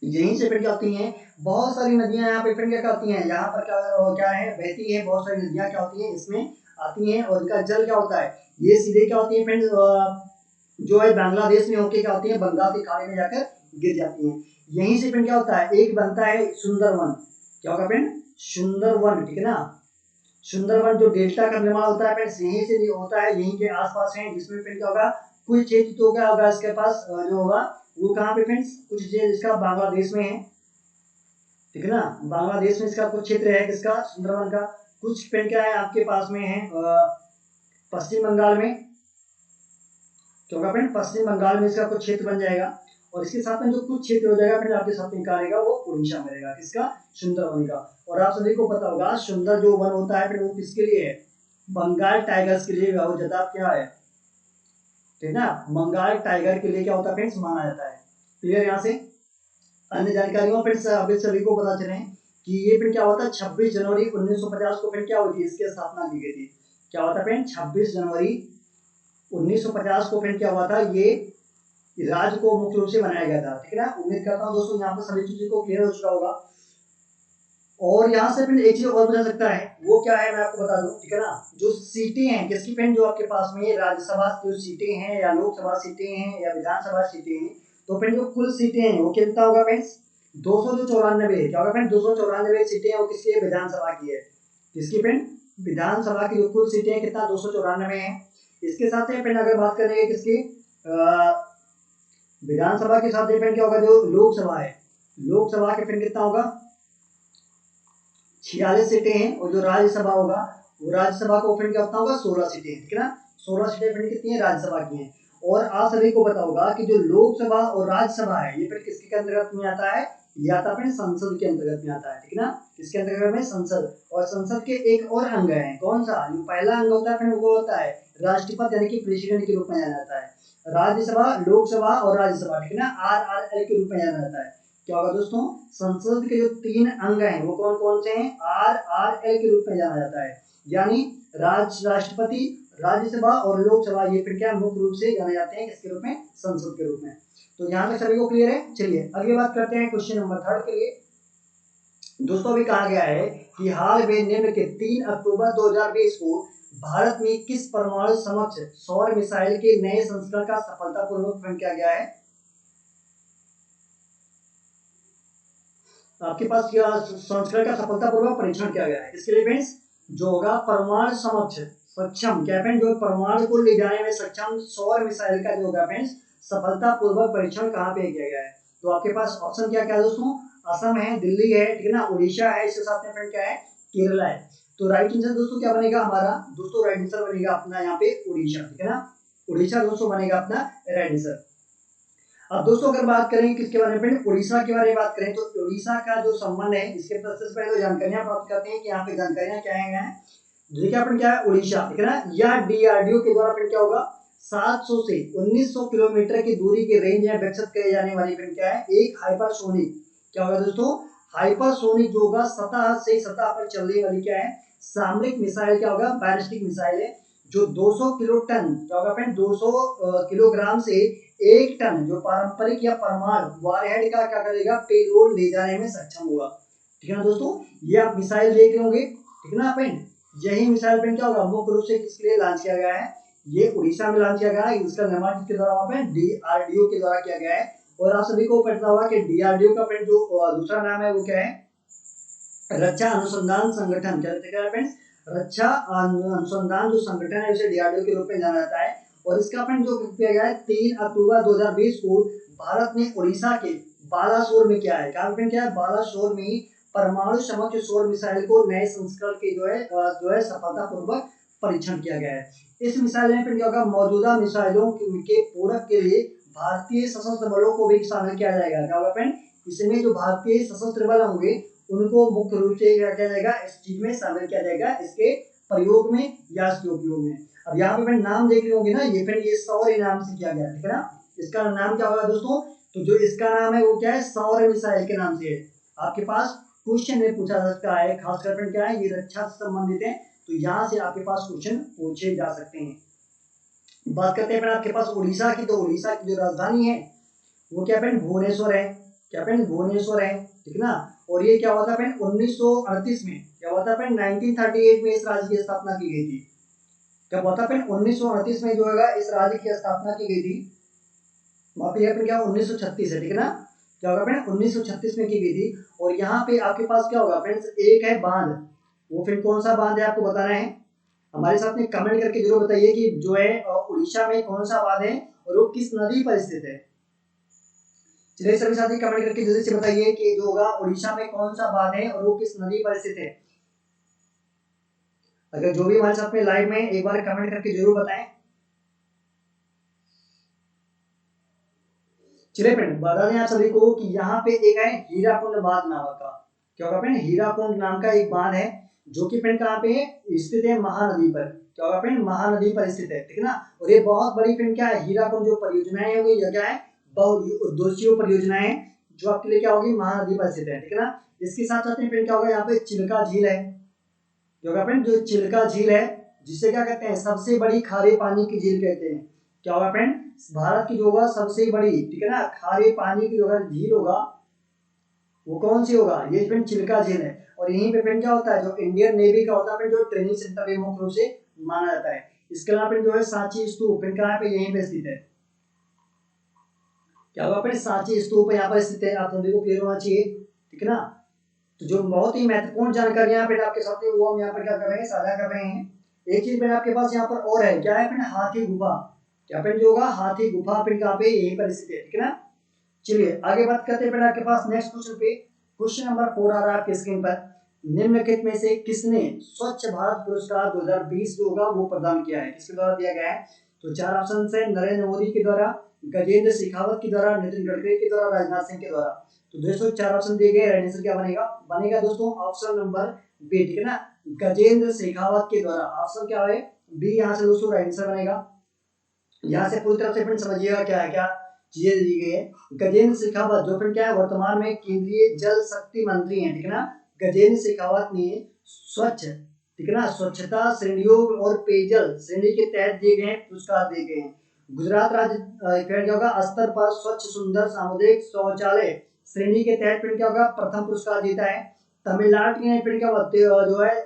यहीं से फिर क्या होती हैं, बहुत सारी नदियां यहाँ पे फिर क्या होती हैं, यहाँ पर क्या है बहती है, बहुत सारी नदियां क्या होती हैं इसमें आती हैं, और इनका जल क्या होता है, ये सीधे क्या होती है फ्रेंड जो है बांग्लादेश में होके क्या होती है, बंगाल की खाड़ी में जाकर गिर जाती हैं। यहीं से फिर क्या होता है, एक बनता है सुंदरवन। क्या होगा फ्रेंड, सुंदरवन, ठीक है ना। सुंदरवन जो डेल्टा का निर्माण होता है फ्रेंड्स यहीं से होता है, यहीं के आसपास है, जिसमें फिर क्या होगा कुछ क्षेत्र तो क्या होगा इसके पास जो होगा वो कहाँ पे फ्रेंड्स, कुछ क्षेत्र इसका बांग्लादेश में है, ठीक है ना, बांग्लादेश में इसका कुछ क्षेत्र है किसका, सुंदरवन का। कुछ फ्रेंड क्या है आपके पास में है पश्चिम बंगाल में, क्योंकि फ्रेंड पश्चिम बंगाल में इसका कुछ क्षेत्र बन जाएगा, और इसके साथ में जो कुछ क्षेत्र हो जाएगा फिर आपके साथ में कहाँ रहेगा, वो उड़ीसा में रहेगा, किसका, सुंदरवन का। और आप सभी को पता होगा सुंदर जो वन होता है फिर वो किसके लिए है, बंगाल टाइगर्स के लिए बहुत ज्यादा क्या है, ठीक है ना, बंगाल टाइगर के लिए क्या होता है फ्रेंड्स, माना जाता है। क्लियर। यहाँ से अन्य जानकारियों फिर अभी सभी को पता चले कि ये फिर क्या होता है 26 जनवरी 1950 को फिर क्या होती है इसकी स्थापना की गई थी। क्या होता है फ्रेंड, 26 जनवरी 1950 को फिर क्या हुआ था, ये राज्य को मुख्य रूप से बनाया गया था, ठीक है ना। उम्मीद करता हूँ दोस्तों यहाँ पर सभी चीजों को क्लियर हो चुका होगा। और यहाँ से फिर एक चीज और बता सकता है, वो क्या है मैं आपको बता दूं, ठीक है ना, जो सीटें हैं किसकी फ्रेंड, जो आपके पास में राज्यसभा जो सीटें हैं या लोकसभा सीटें हैं या विधानसभा सीटें हैं, तो फ्रेंड जो कुल सीटें हैं वो कितना होगा फ्रेंड्स, 294 है। क्या होगा फ्रेंड, 294 सीटें हैं वो किसकी, विधानसभा की है। किसकी फ्रेंड, विधानसभा की जो कुल सीटें हैं कितना, 294 है। इसके साथ में फ्रेंड अगर बात करेंगे किसकी, विधानसभा के साथ में फ्रेंड क्या होगा, जो लोकसभा है, लोकसभा के फ्रेंड कितना होगा, 46 सीटें हैं, और जो राज्यसभा होगा वो राज्यसभा को फ्रेंड क्या होता होगा, 16 सीटें, ठीक है ना। 16 सीटें फ्रेंड कितनी है, राज्यसभा की हैं। और आप सभी को पता होगा कि जो लोकसभा और राज्यसभा है ये फिर किसके अंतर्गत में आता है, ये आता है संसद के अंतर्गत में आता है, ठीक है ना। किसके अंतर्गत में, संसद। और संसद के एक और अंग है, कौन सा, जो पहला अंग होता है फिर वो होता है राष्ट्रपति यानी कि प्रेसिडेंट के रूप में जाना जाता है। राज्यसभा, लोकसभा और राज्यसभा, ठीक है ना, RRL के रूप में जाना जाता है। क्या होगा दोस्तों, संसद के जो 3 अंग हैं वो कौन कौन से हैं, RRL के रूप में जाना जाता है, यानी राष्ट्रपति, राज्यसभा और लोकसभा, ये फिर क्या मुख्य रूप से जाने जाते हैं किसके रूप में, संसद के रूप में। तो यहाँ तक सभी को क्लियर है। चलिए अगली बात करते हैं क्वेश्चन नंबर 3 के लिए। दोस्तों अभी कहा गया है कि हाल में निम्न के 3 अक्टूबर 2020 को भारत में किस परमाणु समक्ष सौर मिसाइल के नए संस्करण का सफलतापूर्वक किया गया है। आपके पास क्या संस्करण का सफलतापूर्वक परीक्षण किया गया है, इसके लिए फ्रेंड्स जो होगा परमाणु समक्ष सक्षम, क्या फ्रेंड, जो परमाणु को ले जाने में सक्षम सौर मिसाइल का जो होगा फ्रेंड्स सफलतापूर्वक परीक्षण कहाँ पे किया गया है। तो आपके पास ऑप्शन क्या क्या है दोस्तों, असम है, दिल्ली है, ठीक है ना, उड़ीसा है, इसके साथ में फ्रेंड क्या है, केरला है। तो राइट आंसर दोस्तों क्या बनेगा हमारा, दोस्तों राइट आंसर बनेगा अपना यहाँ पे उड़ीसा, ठीक है ना, उड़ीसा दोस्तों बनेगा अपना राइट आंसर। अब दोस्तों अगर बात करें किसके बारे में, उड़ीसा के बारे में बात करें, तो उड़ीसा का जो संबंध है इसके सबसे पहले तो जानकारियां प्राप्त करते हैं कि यहाँ पे जानकारियां क्या है। देखिए अपन क्या है उड़ीसा, ठीक है ना, यह DRDO के द्वारा फिर क्या होगा 700 से 1900 किलोमीटर की दूरी के रेंज में विकसित किए जाने वाली फिर क्या है एक हाइपरसोनिक, क्या होगा दोस्तों, हाइपरसोनिक जो होगा सतह से सतह पर चलने वाली क्या है सामरिक मिसाइल, क्या होगा बैलिस्टिक मिसाइल है, जो 200 किलो टन, क्या होगा फ्रेंड 200 किलोग्राम से 1 टन जो पारंपरिक या परमाणु वॉरहेड का क्या करेगा पेलोड ले जाने में सक्षम होगा, ठीक है ना दोस्तों। ये आप मिसाइल देख रहे होंगे, ठीक है ना फ्रेंड, यही मिसाइल फ्रेंड क्या होगा मुख्य रूप से किसके लिए लॉन्च किया गया है, ये उड़ीसा में लॉन्च किया गया है। इसका निर्माण किसके द्वारा वहाँ पे DRDO के द्वारा किया गया है। और आप सभी को पता होगा कि DRDO का फ्रेंड जो दूसरा नाम है वो क्या है, रक्षा अनुसंधान संगठन। क्या है फ्रेंड्स, रक्षा अनुसंधान जो संगठन है उसे DRDO के रूप में जाना जाता है। और इसका फ्रेंड जो किया गया है 3 अक्टूबर 2020 को भारत ने उड़ीसा के बालासोर में किया है। क्या फ्रेंड क्या है, बालासोर में परमाणु समकक्ष सौर मिसाइल को नए संस्करण के जो है सफलतापूर्वक परीक्षण किया गया है। इस मिसाइल में क्या होगा, मौजूदा मिसाइलों के पूरक के लिए भारतीय सशस्त्र बलों को भी शामिल किया जाएगा। क्या होगा फ्रेंड, इसमें जो भारतीय सशस्त्र बल होंगे उनको मुख्य रूप से क्या किया जाएगा, इस चीज में शामिल किया जाएगा, इसके प्रयोग में या इसके उपयोग में। अब यहाँ पे फ्रेंड नाम देख रहे होंगे ना, ये फ्रेंड ये सौर नाम से किया गया, ठीक है ना। इसका नाम क्या होगा दोस्तों, तो जो इसका नाम है वो क्या है, सौर मिसाइल के नाम से है। आपके पास क्वेश्चन में पूछा जा सकता है, खासकर फ्रेंड क्या है, ये रक्षा से संबंधित है, तो यहाँ से आपके पास क्वेश्चन पूछे जा सकते हैं। बात करते हैं फ्रेंड आपके पास उड़ीसा की, तो उड़ीसा की जो राजधानी है वो क्या फ्रेंड, भुवनेश्वर है। क्या फ्रेंड, भुवनेश्वर है, ठीक है ना। और ये क्या हुआ था फ्रेंड 1938 में, क्या हुआ था फ्रेंड 1938 में इस राज्य की स्थापना की गई थी। क्या हुआ था फ्रेंड 1938 में जो है इस राज्य की स्थापना की गई थी। वहां पे क्या 1936 है, ठीक है ना। क्या होगा फ्रेंड 1936 में की गई थी। और यहाँ पे आपके पास क्या होगा फ्रेंड्स, एक है बांध, वो फिर कौन सा बांध है आपको बताना है। हमारे साथ में कमेंट करके जरूर बताइए कि जो है उड़ीसा में कौन सा बांध है और वो किस नदी पर स्थित है। चलिए सभी साथी कमेंट करके जल्दी से बताइए कि जो होगा उड़ीसा में कौन सा बांध है और वो किस नदी पर स्थित है। अगर जो भी हमारे साथ में लाइव में एक बार कमेंट करके जरूर बताएं। चलिए फ्रेंड बता दें आप सभी को कि यहाँ पे एक है हीराकुंड बांध नामक का। क्या होगा फ्रेंड, हीराकुंड नाम का एक बांध है जो कि फ्रेंड कहाँ पे स्थित है, महानदी पर। क्या होगा फ्रेंड, महानदी पर स्थित है, ठीक है ना। और ये बहुत बड़ी फ्रेंड क्या है, हीराकुंड जो परियोजनाएं है वो ये क्या है, बहुउद्देशीय परियोजनाएं जो आपके लिए क्या होगी, महानदी पर स्थित है, ठीक है ना। इसके साथ साथ फ्रेंड क्या होगा, यहाँ पे चिल्का झील है। क्या होगा फ्रेंड, जो चिल्का झील है जिसे क्या कहते हैं, सबसे बड़ी खारे पानी की झील कहते हैं। क्या होगा फ्रेंड, भारत की जो होगा सबसे बड़ी, ठीक है ना, खारे पानी की जो झील होगा वो कौन सी होगा, ये फ्रेंड चिल्का झील है। और यहीं पे फ्रेंड क्या होता है, जो इंडियन नेवी का होता है जो ट्रेनिंग सेंटर भी मुख्य रूप से माना जाता है। इसके अलावा फ्रेंड जो है सांची स्तूप फ्रेंड कहाँ पे, यहीं पे स्थित है। क्या होगा फ्रेंड, सांची स्तूप यहाँ पर स्थित है, आप सभी को क्लियर होना चाहिए, ठीक है ना। तो जो बहुत ही महत्वपूर्ण जानकारियां फिर आपके साथ में वो हम यहाँ पर क्या कर रहे हैं, साझा कर रहे हैं। एक चीज मैंने आपके पास यहाँ पर और है, क्या है फ्रेंड, हाथी गुफा। क्या फ्रेंड जो होगा, हाथी गुफा फिर कहाँ पे, यहीं पर स्थित है, ठीक है ना। चलिए आगे बात करते हैं फ्रेंड आपके पास नेक्स्ट क्वेश्चन पे। क्वेश्चन नंबर 4 आ रहा है आपके स्क्रीन पर। निम्नलिखित में से किसने स्वच्छ भारत पुरस्कार 2020 जो होगा वो प्रदान किया है, किसके द्वारा दिया गया है। तो 4 ऑप्शन है, नरेंद्र मोदी के द्वारा, गजेंद्र शेखावत के द्वारा, नितिन गडकरी के द्वारा, राजनाथ सिंह के द्वारा। तो दोस्तों 4 ऑप्शन दिए गए, राइट आंसर क्या बनेगा, बनेगा दोस्तों ऑप्शन नंबर बी, ठीक है ना, गजेंद्र शेखावत के द्वारा। ऑप्शन क्या है, बी यहाँ से दोस्तों राइट आंसर बनेगा। यहाँ से पूरी तरह से फ्रेंड समझिएगा क्या है, क्या चीजें दी गई है। गजेंद्र शेखावत जो फ्रेंड क्या है, वर्तमान में केंद्रीय जल शक्ति मंत्री हैं, ठीक है ना। गजेंद्र शेखावत ने स्वच्छ, ठीक है ना, स्वच्छता श्रेणियों और पेयजल श्रेणी के तहत दिए गए पुरस्कार दिए गए हैं। गुजरात राज्य क्या होगा, स्तर पर स्वच्छ सुंदर सामुदायिक शौचालय श्रेणी के तहत फ्रेंड क्या होगा, प्रथम पुरस्कार जीता है। तमिलनाडु ने फ्रेंड क्या जो है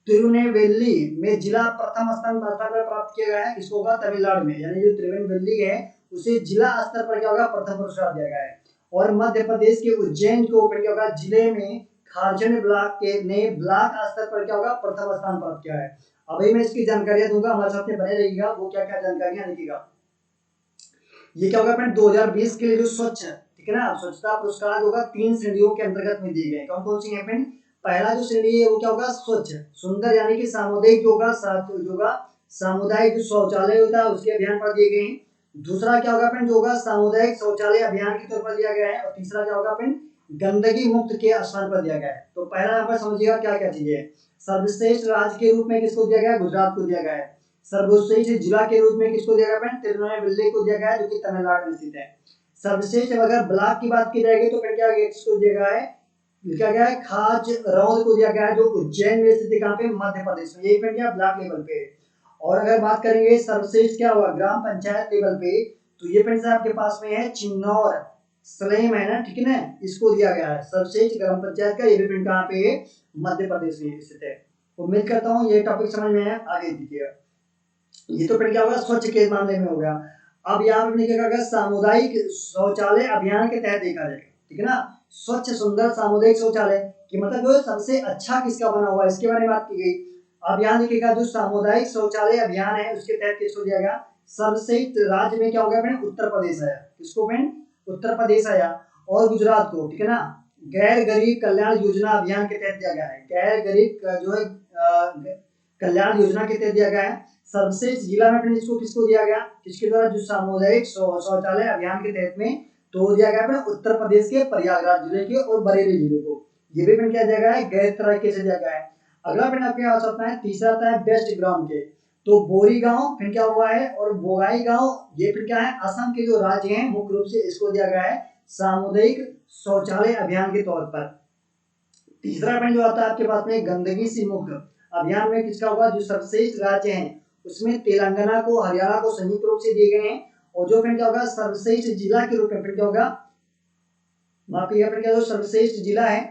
तिरुनेलवेली में जिला प्रथम स्थान पर प्राप्त किया गया है, इसको होगा तमिलनाडु में, यानी जो तिरुनेलवेली है उसे जिला स्तर पर क्या होगा, प्रथम पुरस्कार दिया गया है। और मध्य प्रदेश के उज्जैन को क्या होगा, जिले में खारजन ब्लॉक के ने ब्लॉक स्तर पर क्या होगा, प्रथम स्थान प्राप्त किया है। अभी मैं इसकी जानकारियां दूंगा, हमारे साथ में बने रहिएगा, वो क्या क्या जानकारियां लिखिएगा। ये क्या होगा फ्रेंड 2020 के लिए जो स्वच्छ, ठीक है ना, स्वच्छता पुरस्कार होगा 3 श्रेणियों के अंतर्गत में दिए गए। कौन कौन सी है फ्रेंड, पहला जो श्रेणी है वो क्या होगा, स्वच्छ सुंदर यानी कि सामुदायिक होगा सामुदायिक शौचालय होता है उसके अभियान पर दिए गए हैं। दूसरा क्या होगा फ्रेंड, जो होगा सामुदायिक शौचालय अभियान के तौर पर दिया गया है। और तीसरा क्या होगा फ्रेंड, गंदगी मुक्त के स्थान पर दिया गया है। तो पहला यहाँ पर समझिएगा क्या क्या चीजें है। सर्वश्रेष्ठ राज्य के रूप में किसको दिया गया, गुजरात को दिया गया है। सर्वश्रेष्ठ जिला के रूप में किसको दिया गया, तिरुनेलवेली को दिया गया है, जो कि तमिलनाडु में स्थित है। सर्वश्रेष्ठ अगर ब्लॉक की बात की जाएगी तो फिर क्या किसको दिया गया है, लिखा गया है खाज रौद को दिया गया है, जो उज्जैन में स्थित है, कहाँ पे, मध्य प्रदेश में, ये फिर क्या ब्लॉक लेवल पे। और अगर बात करेंगे सर्वश्रेष्ठ क्या होगा ग्राम पंचायत लेवल पे, तो ये फ्रेंड्स आपके पास में है चिन्नौर सलेम है ना, ठीक है ना, इसको दिया गया है सर्वश्रेष्ठ ग्राम पंचायत का। ये भी फ्रेंड कहाँ पे, मध्य प्रदेश में स्थित है। उम्मीद करता हूँ ये टॉपिक समझ में आया, आगे दीजिएगा। ये तो फिर क्या होगा स्वच्छ के मामले में हो गया। अब यहाँ पे क्या होगा, सामुदायिक शौचालय अभियान के तहत देखा जाएगा, ठीक है ना। स्वच्छ सुंदर सामुदायिक शौचालय की मतलब जो सबसे अच्छा किसका बना हुआ है इसके बारे में बात की गई। अब यहाँ देखिएगा जो सामुदायिक शौचालय अभियान है उसके तहत किसको दिया गया, सर्वश्रेष्ठ राज्य में क्या हो गया फ्रेंड, उत्तर प्रदेश आया। किसको फ्रेंड, उत्तर प्रदेश आया। और गुजरात को, ठीक है ना। गैर गरीब कल्याण योजना अभियान के तहत दिया गया है, गैर गरीब जो है कल्याण योजना के तहत दिया गया है। सर्वश्रेष्ठ जिला में फ्रेंड इसको किसको दिया गया, किसके द्वारा, जो सामुदायिक शौचालय अभियान के तहत में तो दिया गया फ्रेंड उत्तर प्रदेश के प्रयागराज जिले के और बरेली जिले को। ये भी फ्रेंड क्या दिया गया है, गैर तरीके से दिया गया है। अगला फ्रेंड आपके पास आता है, तीसरा आता है बेस्ट ग्राम के। तो बोरी गांव फिर क्या हुआ है और बोगाई गांव, ये फिर क्या है, असम के जो राज्य हैं मुख्य रूप से इसको दिया गया है सामुदायिक शौचालय अभियान के तौर पर। तीसरा पॉइंट जो आता है आपके पास में गंदगी से मुक्त अभियान में किसका होगा, जो सर्वश्रेष्ठ राज्य हैं उसमें तेलंगाना को हरियाणा को संयुक्त रूप से दिए गए हैं। और जो फिर क्या होगा सर्वश्रेष्ठ जिला के रूप में फिर क्या होगा, माफ करिएगा फिर क्या, जो सर्वश्रेष्ठ जिला है,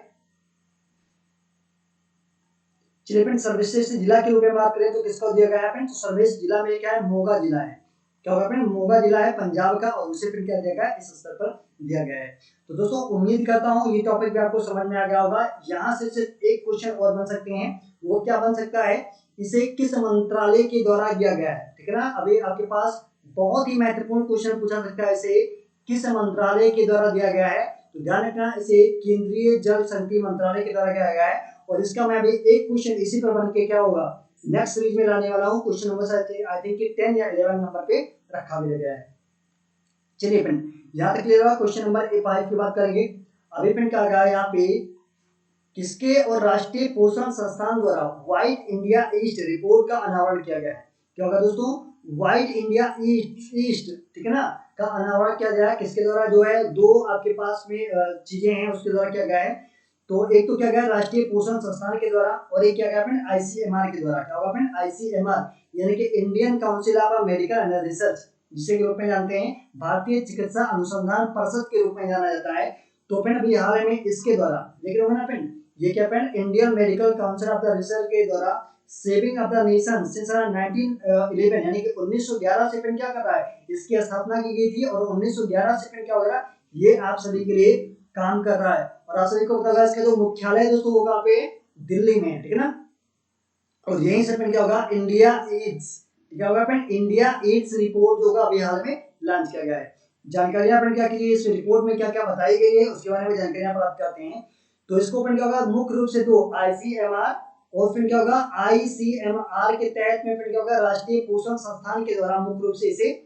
चलिए फ्रेंड सर्वश्रेष्ठ जिला के रूप में बात करें तो किसको दिया गया है फ्रेंड, तो सर्वश्रेष्ठ जिला में क्या है, मोगा जिला है। क्या होगा फ्रेंड, मोगा जिला है पंजाब का, और उसे फिर क्या दिया गया है, इस स्तर पर दिया गया है। तो दोस्तों उम्मीद करता हूँ ये टॉपिक भी आपको समझ में आ गया होगा। यहाँ से सिर्फ एक क्वेश्चन और बन सकते हैं, वो क्या बन सकता है, इसे किस मंत्रालय के द्वारा दिया गया है, ठीक है ना। अभी आपके पास बहुत ही महत्वपूर्ण क्वेश्चन पूछा सकता है, इसे किस मंत्रालय के द्वारा दिया गया है। तो ध्यान रखना, इसे केंद्रीय जल शक्ति मंत्रालय के द्वारा दिया गया है। और इसका मैं अभी एक क्वेश्चन इसी पर बन के क्या होगा नेक्स्ट सीरीज में लाने वाला हूँ। क्वेश्चन नंबर आई थिंक 10 या 11 नंबर पे रखा भी गया है। चलिए फ्रेंड यहाँ तक क्लियर हुआ। क्वेश्चन नंबर 5 की बात करेंगे। अभी फ्रेंड क्या गया यहाँ पे, किसके और राष्ट्रीय पोषण संस्थान द्वारा व्हाइट इंडिया ईस्ट रिपोर्ट का अनावरण किया गया है। क्या होगा दोस्तों, व्हाइट इंडिया ईस्ट, ठीक है ना, का अनावरण किया गया है। किसके द्वारा, जो है दो आपके पास में चीजें हैं उसके द्वारा किया गया है। तो एक तो क्या गया राष्ट्रीय पोषण संस्थान के द्वारा, और एक क्या गया फ्रेंड आईसीएमआर के द्वारा। क्या होगा फ्रेंड, आईसीएमआर यानी कि Indian council of medical and research, जिसे के रूप में जानते हैं भारतीय चिकित्सा अनुसंधान परिषद के रूप में जाना जाता है। तो फ्रेंड अभी हाल में इसके द्वारा देख रहे हो ना फ्रेंड, ये क्या friend Indian medical council of the research के द्वारा saving of the nation since 1911 यानी कि 1911 से फ्रेंड क्या कर रहा है, इसकी स्थापना की गई थी। और 1911 से फ्रेंड क्या हो रहा, ये आप सभी के लिए काम कर रहा है। और आप सभी को पता होगा इसका जो मुख्यालय दोस्तों वो कहाँ पे, दिल्ली में, ठीक है ना। और यहीं से क्या होगा, इंडिया एड्स, क्या होगा फ्रेंड, इंडिया एड्स रिपोर्ट जो होगा अभी हाल में लॉन्च किया गया है। जानकारियां अपन क्या की, इस रिपोर्ट में क्या क्या बताई गई है उसके बारे में जानकारियां प्राप्त करते हैं। तो इसको अपन क्या होगा मुख्य रूप से तो आईसीएमआर और फिर क्या होगा आईसीएमआर के तहत में फिर क्या होगा राष्ट्रीय पोषण संस्थान के द्वारा मुख्य रूप से इसे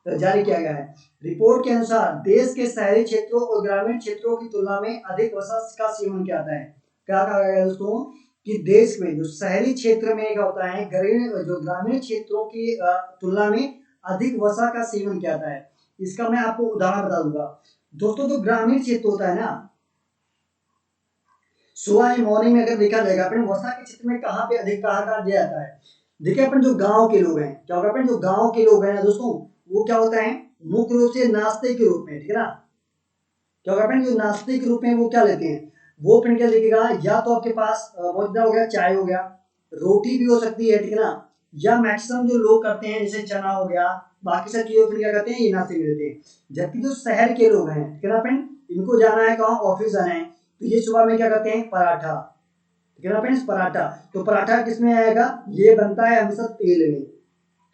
जारी किया गया है। रिपोर्ट के अनुसार देश के शहरी क्षेत्रों और ग्रामीण क्षेत्रों की तुलना में अधिक वसा का सेवन किया जाता है। क्या कहा गया दोस्तों कि देश में जो शहरी क्षेत्र में क्या होता है, जो ग्रामीण क्षेत्रों की तुलना में अधिक वसा का सेवन किया जाता है। इसका मैं आपको उदाहरण बता दूंगा दोस्तों। जो ग्रामीण क्षेत्र होता है ना, सुबह मॉर्निंग में अगर देखा जाएगा अपन वसा के क्षेत्र में कहाँ पे अधिक कहा दिया जाता है। देखिए अपन जो गांव के लोग हैं, क्या होगा अपन जो गांव के लोग हैं दोस्तों, वो क्या होता है मुख्य रूप से नाश्ते के रूप में, ठीक है ना। क्या होगा अपन जो नाश्ते के रूप में वो क्या लेते हैं, वो फिर क्या लिखेगा, या तो आपके पास बहुत ज्यादा हो गया चाय हो गया, रोटी भी हो सकती है, ठीक है ना। या मैक्सिमम जो लोग करते हैं जैसे चना हो गया, बाकी सब चीजों फिर क्या करते हैं ये नाश्ते में लेते हैं। जबकि जो शहर के लोग हैं, ठीक है ना फ्रेंड, इनको जाना है कहाँ, ऑफिस जाना है, तो ये सुबह में क्या करते हैं पराठा, ठीक है ना फ्रेंड्स, पराठा। तो पराठा किसमें आएगा, ये बनता है हमेशा तेल में,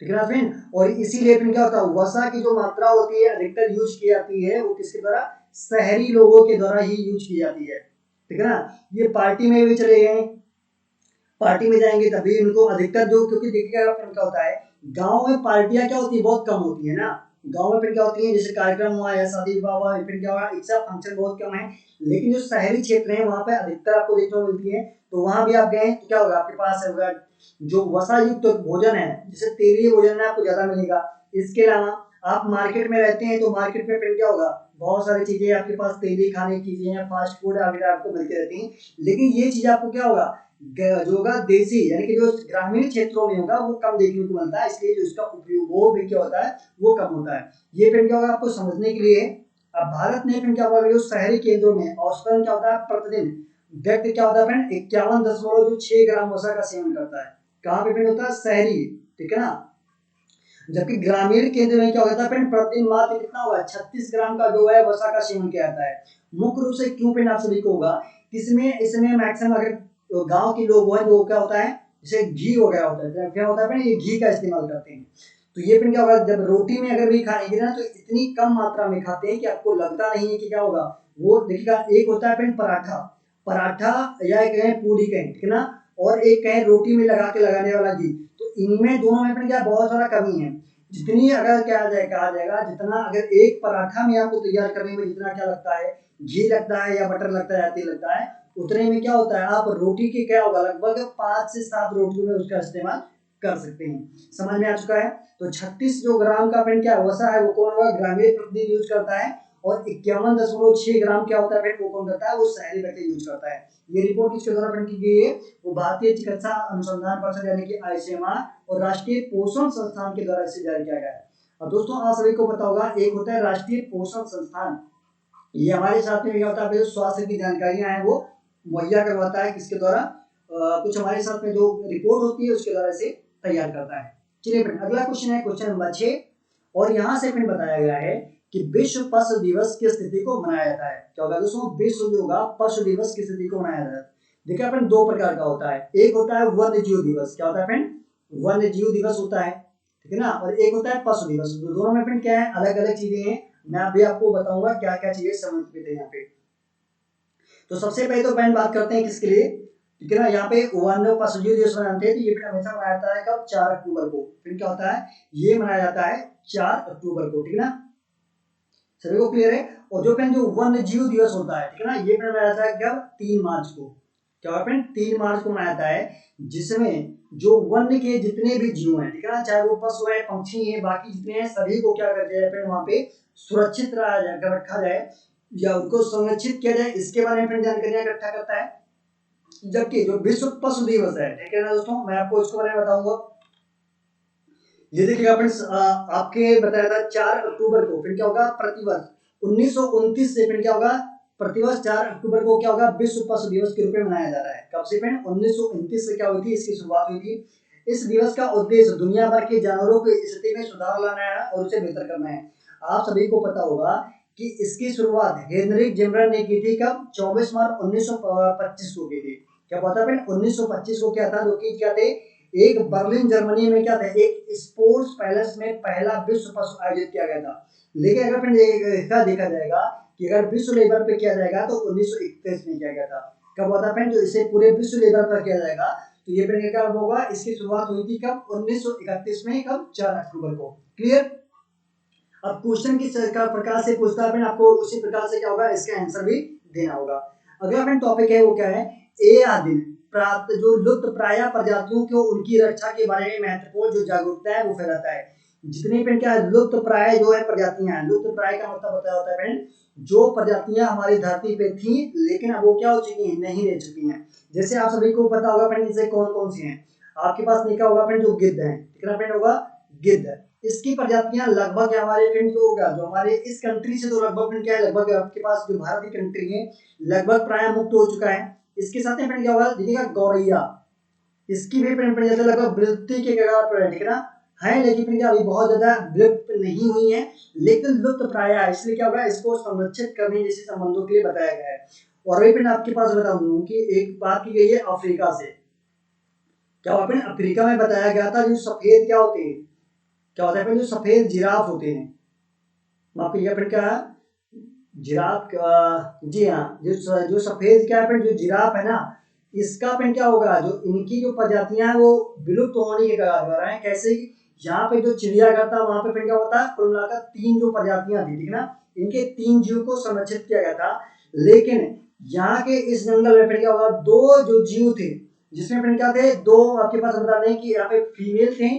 ठीक है ना फ्रेंड। और इसीलिए फिर क्या होता है वसा की जो मात्रा होती है अधिकतर यूज की जाती है वो किसके द्वारा, शहरी लोगों के द्वारा ही यूज की जाती है, ठीक है ना। ये पार्टी में भी चले गए, पार्टी में जाएंगे तभी इनको अधिकतर जो, क्योंकि देखिएगा फिर क्या होता है गांव में पार्टियां क्या होती है बहुत कम होती है ना। गांव में फिर क्या होती है जैसे कार्यक्रम हुआ या शादी विवाह हुआ, फिर क्या हुआ इच्छा फंक्शन बहुत कम है। लेकिन जो शहरी क्षेत्र है वहां पे अधिकतर आपको देखने को मिलती है। तो वहां भी आप गए तो क्या होगा आपके पास होगा जो वसा युक्त भोजन है, जैसे तेलीय भोजन है आपको ज्यादा मिलेगा। इसके अलावा आप मार्केट में रहते हैं तो मार्केट में फिर क्या होगा बहुत सारी चीजें आपके पास तेली खाने की चीजें फास्ट फूड वगैरह आपको मिलती रहती हैं। लेकिन ये चीज आपको क्या होगा जो होगा देसी यानी कि जो ग्रामीण क्षेत्रों में होगा वो कम देखने को मिलता है, इसलिए जो इसका उपयोग भी क्या होता है वो कम होता है। ये फिर क्या होगा आपको समझने के लिए, अब भारत में फिर क्या होगा जो शहरी केंद्रों में औसतन क्या होता है प्रतिदिन व्यक्ति क्या होता है फ्रेंड 51.6 ग्राम वसा का सेवन करता है। कहाँ पे फ्रेंड होता है? शहरी, ठीक है ना। जबकि ग्रामीण केंद्र में क्या होता है फ्रेंड प्रतिदिन मात्र कितना होगा 36 ग्राम का जो है वसा का सेवन किया जाता है। मुख्य रूप से क्यों फ्रेंड आप सभी को होगा इसमें इसमें मैक्सिमम अगर गांव के लोग हैं जो क्या होता है जैसे घी वगैरह होता है, क्या होता है फ्रेंड ये घी का इस्तेमाल करते हैं। तो ये फ्रेंड क्या होगा जब रोटी में अगर भी खाएंगे ना तो इतनी कम मात्रा में खाते हैं कि आपको लगता नहीं है कि क्या होगा। वो देखिएगा एक होता है फ्रेंड पराठा, पराठा या कहें पूरी कहें, ठीक है ना, और एक कहें रोटी में लगा के लगाने वाला घी। तो इनमें दोनों में फ्रेंड क्या बहुत सारा कमी है। जितनी अगर क्या कहा जाएगा जितना अगर एक पराठा में आपको तैयार करने में जितना क्या लगता है घी लगता है या बटर लगता है या तेल लगता है, उतने में क्या होता है आप रोटी की क्या होगा लगभग 5 से 7 रोटियों में उसका इस्तेमाल कर सकते हैं। समझ में आ चुका है। तो 36 जो ग्राम का फ्रेंड क्या वसा है वो कौन होगा ग्रामीण प्रतिदिन यूज करता है, और 51.6 ग्राम क्या होता है फ्रेंड वो कौन करता है वो शहरी व्यक्ति यूज करता है। ये रिपोर्ट किसके द्वारा प्रिंट की गई है? वो भारतीय चिकित्सा अनुसंधान परिषद यानी कि आईसीएमआर और राष्ट्रीय पोषण संस्थान के द्वारा इसे जारी किया गया है। और दोस्तों आप सभी को पता होगा एक होता है राष्ट्रीय पोषण संस्थान, ये हमारे साथ में क्या होता है जो स्वास्थ्य की जानकारियां हैं वो मुहैया करवाता है किसके द्वारा कुछ हमारे साथ में जो रिपोर्ट होती है उसके द्वारा इसे तैयार करता है। चलिए फ्रेंड अगला क्वेश्चन है क्वेश्चन नंबर 6, और यहाँ से फ्रेंड बताया गया है कि विश्व पशु दिवस किस तिथि को मनाया जाता है। क्या होगा दोस्तों विश्व जो होगा पशु दिवस किस तिथि को मनाया जाता है। देखिए फ्रेंड दो प्रकार का होता है, एक होता है वन्य जीव दिवस, क्या होता है फ्रेंड वन्य जीव दिवस होता है, ठीक है ना, और एक होता है पशु दिवस। दोनों में फ्रेंड क्या है अलग अलग चीजें हैं, मैं अभी आपको बताऊंगा क्या क्या चीजें समर्पित है यहाँ पे। तो सबसे पहले तो फ्रेंड बात करते हैं किसके लिए, ठीक है ना, यहाँ पे वन्य पशु जीव दिवस मनाते हैं तो ये हमेशा मनाया जाता है कब 4 अक्टूबर को। फिर क्या होता है ये मनाया जाता है 4 अक्टूबर को, ठीक है ना, सभी को क्लियर है। और जो फ्रेंड जो वन्य जीव दिवस होता है, ठीक है ना, ये फ्रेंड मनाया जाता है कब 3 मार्च को। क्या होगा फ्रेंड 3 मार्च को मनाया जाता है, जिसमें जो वन्य के जितने भी जीव हैं, ठीक है ना, चाहे वो पशु है पक्षी है बाकी जितने हैं सभी को क्या करते हैं फ्रेंड वहां पे सुरक्षित रखा जाए या उनको संरक्षित किया जाए, इसके बारे में फ्रेंड जानकारियां इकट्ठा करता है। जबकि जो विश्व पशु दिवस है, ठीक है ना दोस्तों, मैं आपको इसके बारे में बताऊंगा। ये देखिएगा फ्रेंड्स आपके बताया था 4 अक्टूबर को, फिर क्या होगा प्रतिवर्ष 1929 से फिर क्या होगा प्रतिवर्ष 4 अक्टूबर को क्या होगा विश्व पशु दिवस के रूप में मनाया जा रहा है। कब से फ्रेंड 1929 से क्या हुई थी इसकी शुरुआत हुई थी। इस दिवस का उद्देश्य दुनिया भर के जानवरों की स्थिति में सुधार लाना है और उसे बेहतर करना है। आप सभी को पता होगा कि इसकी शुरुआत हेनरिक जिमरन ने की थी कब 24 मार्च 1925 को की थी। क्या पता फ्रेंड 1925 को क्या था जो कि क्या थे एक बर्लिन जर्मनी में क्या था एक स्पोर्ट्स पैलेस में पहला विश्व पशु आयोजित किया गया था। लेकिन अगर फ्रेंड इसका देखा जाएगा कि अगर विश्व लेवल पे किया जाएगा तो 1931 में किया गया था। कब हुआ था फ्रेंड जो इसे पूरे विश्व लेवल पर किया जाएगा तो ये फ्रेंड क्या होगा इसकी शुरुआत हुई थी कब 1931 में कब 4 अक्टूबर को। क्लियर। अब क्वेश्चन किस प्रकार से पूछता है आपको उसी प्रकार से क्या होगा इसका आंसर भी देना होगा। अगला फ्रेंड टॉपिक है वो क्या है ए आदिम प्राप्त जो लुप्त प्राय प्रजातियों को उनकी रक्षा के बारे में महत्वपूर्ण जो जागरूकता है वो फैलाता है। जितनी फ्रेंड क्या है लुप्त प्राय जो है प्रजातियां हैं, लुप्त प्राय का मतलब बताया होता है फ्रेंड जो प्रजातियां हमारी धरती पे थी लेकिन अब वो क्या हो चुकी हैं नहीं रह चुकी हैं। जैसे आप सभी को पता होगा फ्रेंड जैसे कौन कौन सी हैं आपके पास लिखा होगा फ्रेंड जो गिद्ध है, कितना फ्रेंड होगा गिद्ध, इसकी प्रजातियां लगभग हमारे फ्रेंड जो होगा जो हमारे इस कंट्री से तो लगभग फ्रेंड क्या है लगभग आपके पास जो भारत की कंट्री है लगभग प्राय मुक्त हो चुका है। इसके साथ में फ्रेंड क्या होगा देखिएगा गौरैया, इसकी भी फ्रेंड जैसे लगभग विलुप्ति के कगार पर है, ठीक है ना, है लेकिन फ्रेंड अभी बहुत ज्यादा विलुप्त नहीं हुई है लेकिन लुप्त प्राय है, इसलिए क्या होगा इसको संरक्षित करने जैसे संबंधों के लिए बताया गया है। और वही फ्रेंड आपके पास बता दूं कि एक बात की गई है अफ्रीका से, क्या हुआ फ्रेंड अफ्रीका में बताया गया था जो सफेद क्या होते हैं क्या होता है जो सफेद जिराफ होते हैं, माफ करिएगा फ्रेंड क्या जिराफ जी हाँ जो सफेद क्या है फ्रेंड जो जिराफ है ना इसका फ्रेंड क्या होगा जो इनकी जो प्रजातियां हैं वो विलुप्त होने के कगार पर हैं। कैसे यहाँ पे जो चिड़ियाघर था वहां पे फ्रेंड क्या होता है कुल मिलाकर 3 जो प्रजातियां थी, ठीक है ना, इनके 3 जीव को संरक्षित किया गया था। लेकिन यहाँ के इस जंगल में फ्रेंड क्या होगा 2 जो जीव थे जिसमें फ्रेंड क्या थे 2 आपके पास बता दें कि यहाँ पे फीमेल थे,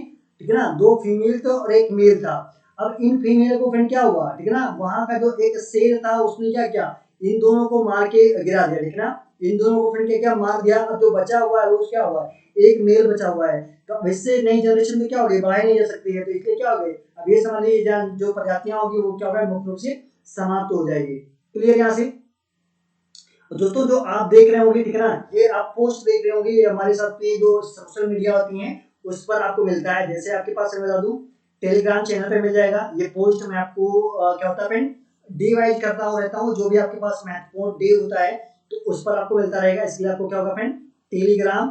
ठीक है ना, 2 फीमेल थे और एक मेल था। अब इन फीमेल को फ्रेंड क्या हुआ, ठीक है ना, वहां का जो एक शेर था उसने क्या किया इन दोनों को मार के गिरा दिया, ठीक है ना, इन दोनों को फ्रेंड क्या मार दिया। अब जो बचा हुआ है वो क्या हुआ एक मेल बचा हुआ है, तो इससे नई जनरेशन में क्या हो गई बढ़ाई नहीं जा सकती है, तो इसलिए क्या हो गई अब ये समझ लीजिए जो प्रजातियां होगी वो क्या होगा मुख्य रूप से समाप्त हो जाएगी। क्लियर यहाँ से। दोस्तों जो आप देख रहे होंगे, ठीक है ना, ये आप पोस्ट देख रहे होंगे, ये हमारे साथ में जो सोशल मीडिया होती हैं उस पर आपको मिलता है। जैसे आपके पास मैं बता दूं, टेलीग्राम चैनल पे मिल जाएगा ये पोस्ट। मैं आपको क्या होता है फ्रेंड, डिवाइड करता हूँ रहता हूँ, जो भी आपके पास महत्वपूर्ण डे होता है तो उस पर आपको मिलता रहेगा। इसलिए आपको क्या होगा फ्रेंड, टेलीग्राम,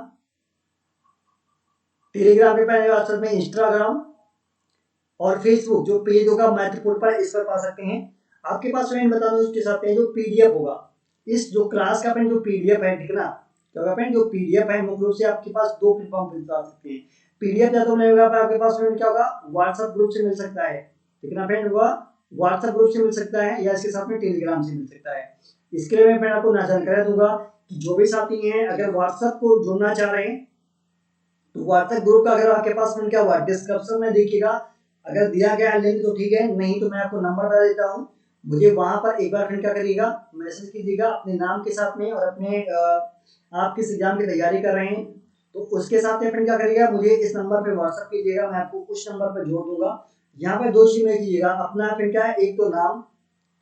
टेलीग्राम के पहले ऑप्शन में इंस्टाग्राम और फेसबुक जो पेज होगा महत्वपूर्ण पर, इस पर पा सकते हैं। आपके पास फ्रेंड बता दूं, इसके साथ में जो पीडीएफ होगा, इस जो क्लास का फ्रेंड जो पीडीएफ है, ठीक है ना, तो फ्रेंड जो पीडीएफ है मुख्य रूप से आपके पास दो प्लेटफॉर्म पे मिल सकते हैं। पीडीएफ या तो मिलेगा आपके पास फ्रेंड क्या होगा, व्हाट्सएप ग्रुप से मिल सकता है, ठीक है ना फ्रेंड, हुआ व्हाट्सएप ग्रुप से मिल सकता है, या इसके साथ में टेलीग्राम से मिल सकता है। इसके लिए मैं फ्रेंड आपको ना जानकारी दूंगा कि जो भी साथी हैं अगर व्हाट्सएप को जुड़ना चाह रहे हैं तो व्हाट्सएप ग्रुप का अगर आपके पास फ्रेंड क्या हुआ, डिस्क्रिप्शन में देखिएगा, अगर दिया गया लिंक तो ठीक है, नहीं तो मैं आपको नंबर बता देता हूँ। मुझे वहां पर एक बार फ्रेंड क्या करिएगा, मैसेज कीजिएगा अपने नाम के साथ में, और अपने आप किस एग्जाम की तैयारी कर रहे हैं तो उसके साथ में फ्रेंड क्या करिएगा, मुझे इस नंबर पे व्हाट्सएप कीजिएगा, मैं आपको उस नंबर पे जोड़ दूंगा। यहाँ पर दो चीज में कीजिएगा, अपना फ्रेंड क्या है, एक तो नाम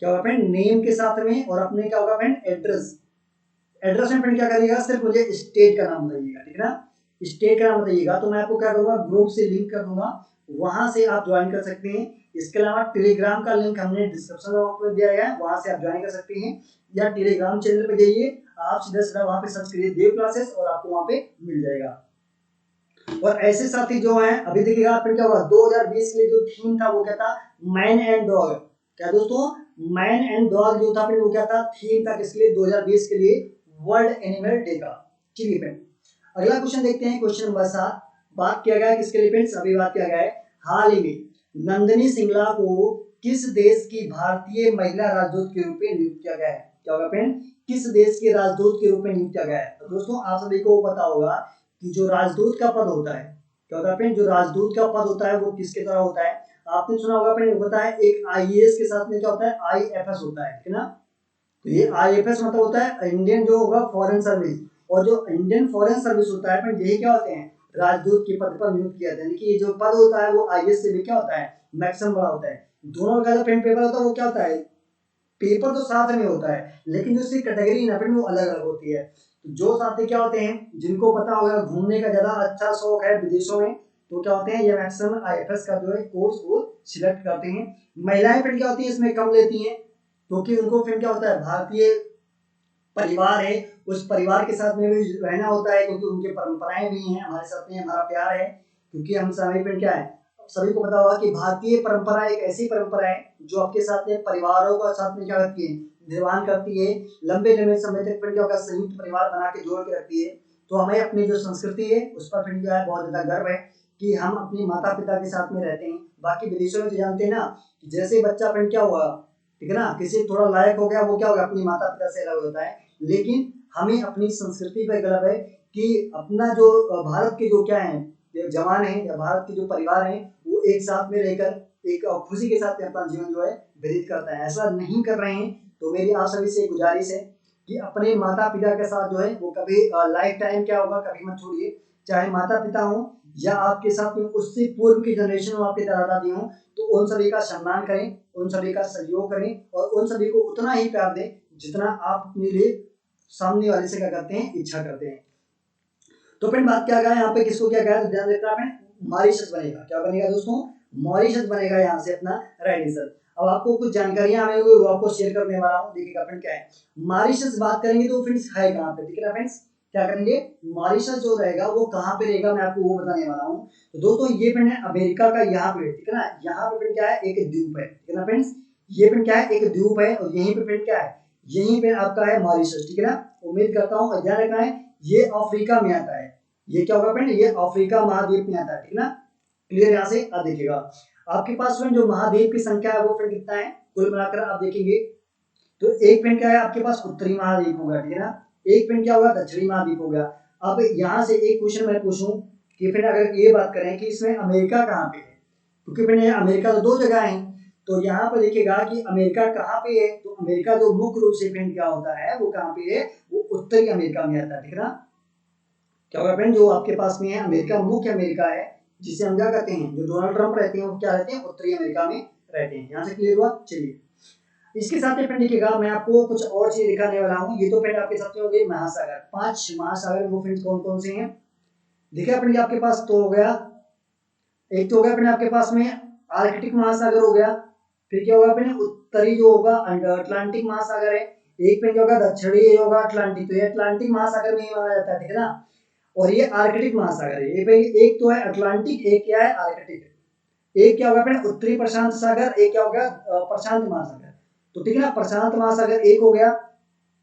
क्या होगा फ्रेंड, नेम के साथ में, और अपने क्या होगा फ्रेंड, एड्रेस। एड्रेस में फ्रेंड क्या करिएगा, सिर्फ मुझे स्टेट का नाम बताइएगा, ठीक है ना, स्टेट का नाम बताइएगा, तो मैं आपको क्या करूंगा, ग्रुप से लिंक कर दूंगा, वहां से आप ज्वाइन कर सकते हैं। इसके अलावा टेलीग्राम का लिंक हमने डिस्क्रिप्शन बॉक्स में दिया है, वहां से आप ज्वाइन कर सकते हैं, या टेलीग्राम चैनल पे जाइए, आप सीधा सीधा वहां पे सर्च करिए देव क्लासेस और आपको वहां पे मिल जाएगा। और ऐसे साथी जो हैं, अभी देखिएगा फिर क्या हुआ, 2020 के लिए जो थीम था वो क्या था, मैन एंड डॉग। क्या दोस्तों, मैन एंड डॉग जो था फिर वो क्या था, थीम था किसके लिए, 2020 के लिए वर्ल्ड एनिमल डे का। चलिए फ्रेंड अगला क्वेश्चन देखते हैं, क्वेश्चन नंबर 7। बात किया गया है किसके लिए फ्रेंड्स, अभी बात किया गया है हाल ही में नंदिनी सिंगला को किस देश की भारतीय महिला राजदूत के रूप में नियुक्त किया गया है। क्या होगा फ्रेंड, किस देश के राजदूत के रूप में नियुक्त किया गया है। तो दोस्तों आप सभी को पता होगा कि जो राजदूत का पद होता है, क्या होता है फ्रेंड, जो राजदूत का पद होता है वो किसके तरह होता है, आपने सुना होगा फ्रेंड, होता है एक आईएएस के साथ में क्या होता है, आईएफएस होता है, ठीक है ना। तो ये आईएफएस मतलब होता है इंडियन जो होगा फॉरेन सर्विस, और जो इंडियन फॉरेन सर्विस होता है फ्रेंड, यही क्या होते हैं, राजदूत के पद पर नियुक्त किया जाता है। यानी कि ये जो पद होता है वो आईएएस से भी क्या होता है, मैक्सिमम बड़ा होता है। दोनों का जो फ्रेंड पेपर होता है वो क्या होता है, पेपर तो साथ में होता है, लेकिन जो इसकी कैटेगरी ना फ्रेंड वो अलग अलग होती है। तो जो साथी क्या होते हैं, जिनको पता होगा घूमने का ज्यादा अच्छा शौक है विदेशों में, तो क्या होते हैं, ये मैक्सिमम आईएफएस का जो है कोर्स वो सिलेक्ट करते हैं। महिलाएं फिर क्या होती है, इसमें कम लेती हैं, क्योंकि उनको फिर क्या होता है, भारतीय परिवार है, उस परिवार के साथ में भी रहना होता है, क्योंकि उनकी परंपराएं भी हैं हमारे साथ में, हमारा प्यार है, क्योंकि हम सभी पे क्या है, सभी को पता होगा कि भारतीय परंपरा एक ऐसी परंपरा है जो आपके साथ में परिवारों का साथ में क्या करती है, निर्माण करती है, लंबे लंबे समय तक फिर क्या होगा, संयुक्त परिवार बना के जोड़ के रखती है। तो हमें अपनी जो संस्कृति है उस पर फिर क्या है, बहुत ज्यादा गर्व है कि हम अपने माता पिता के साथ में रहते हैं। बाकी विदेशों में तो जानते हैं ना, जैसे बच्चा फिर क्या हुआ, ठीक है ना, किसी थोड़ा लायक हो गया, वो क्या होगा, अपनी माता पिता से अलग होता है। लेकिन हमें अपनी संस्कृति पर गर्व है कि अपना जो भारत के जो क्या है जवान है, या भारत के जो परिवार है, वो एक साथ में रहकर एक खुशी के साथ अपना जीवन जो है व्यतीत करता है। ऐसा नहीं कर रहे हैं तो मेरी आप सभी से गुजारिश है कि अपने माता पिता के साथ जो है वो कभी लाइफ टाइम क्या होगा कभी मत छोड़िए। चाहे माता पिता हो या आपके साथ में उससे पूर्व की जनरेशन हो, आपके दादा दादी हो, तो उन सभी का सम्मान करें, उन सभी का सहयोग करें, और उन सभी को उतना ही प्यार दें जितना आप अपने लिए सामने वाले से क्या करते हैं, इच्छा करते हैं। तो फ्रेंड बात क्या गया यहाँ पे, किसको क्या गया, तो ध्यान रखना फ्रेंड, मॉरिशस बनेगा, क्या बनेगा दोस्तों, मॉरिशस बनेगा यहाँ से अपना राइट आंसर। अब आपको कुछ जानकारियां हमें वो आपको शेयर करने वाला हूँ, देखिएगा फ्रेंड क्या है मॉरिशस। बात करेंगे तो फ्रेंड्स है कहाँ पे, ठीक है ना फ्रेंड्स, क्या करेंगे, मॉरिशस जो रहेगा वो कहाँ पे रहेगा, मैं आपको वो बताने वाला हूँ। तो दोस्तों ये फ्रेंड है अमेरिका का यहाँ पे, ठीक है ना, यहाँ पे फ्रेंड क्या है, एक द्वीप है, ठीक है ना फ्रेंड्स, ये फ्रेंड क्या है, एक द्वीप है, और यहीं पे फ्रेंड क्या है, यहीं पे आपका है मॉरिशस, ठीक है ना। उम्मीद करता हूँ ध्यान रखना है, ये अफ्रीका में आता है, ये क्या होगा फ्रेंड, ये अफ्रीका महाद्वीप में आता है, ठीक है ना। क्लियर यहाँ से आप देखिएगा, आपके पास फ्रेंड जो महाद्वीप की संख्या है वो फ्रेंड कितना है, कुल मिलाकर आप देखेंगे तो एक फ्रेंड क्या है, आपके पास उत्तरी महाद्वीप होगा, ठीक है ना, एक फ्रेंड क्या होगा, दक्षिणी महाद्वीप हो गया। अब यहाँ से एक क्वेश्चन मैं पूछूं कि फ्रेंड अगर ये बात करें कि इसमें अमेरिका कहाँ पे है, क्योंकि फ्रेंड अमेरिका तो दो जगह है, तो यहाँ पर देखिएगा कि अमेरिका कहाँ पे है, तो अमेरिका जो मुख्य रूप से फ्रेंड क्या होता है वो कहाँ पे है, वो उत्तरी अमेरिका में आता है, ठीक है ना। क्या होगा फ्रेंड, जो आपके पास में है अमेरिका, मुख्य अमेरिका है, जिसे हम क्या कहते हैं, जो डोनाल्ड ट्रंप रहते हैं वो क्या रहते हैं, उत्तरी अमेरिका में रहते हैं। यहाँ से क्लियर हुआ, चलिए इसके साथ में फ्रेंड देखिएगा मैं आपको कुछ और चीज दिखाने वाला हूँ। ये तो फ्रेंड आपके साथ में हो गए महासागर, 5 महासागर वो फ्रेंड्स कौन कौन से हैं देखिए फ्रेंड आपके पास तो हो गया, एक तो हो गया फ्रेंड आपके पास में आर्कटिक महासागर हो गया, फिर क्या होगा फ्रेंड उत्तरी जो होगा अटलांटिक महासागर है, एक फ्रेंड क्या होगा दक्षिणी ये होगा अटलांटिक, तो ये अटलांटिक महासागर में ही माना जाता है, ठीक है ना। और ये आर्कटिक महासागर है, ये भाई एक तो है अटलांटिक, एक क्या है आर्कटिक, एक क्या होगा अपने उत्तरी प्रशांत सागर, एक क्या होगा प्रशांत महासागर। तो ठीक है ना, प्रशांत महासागर एक हो गया,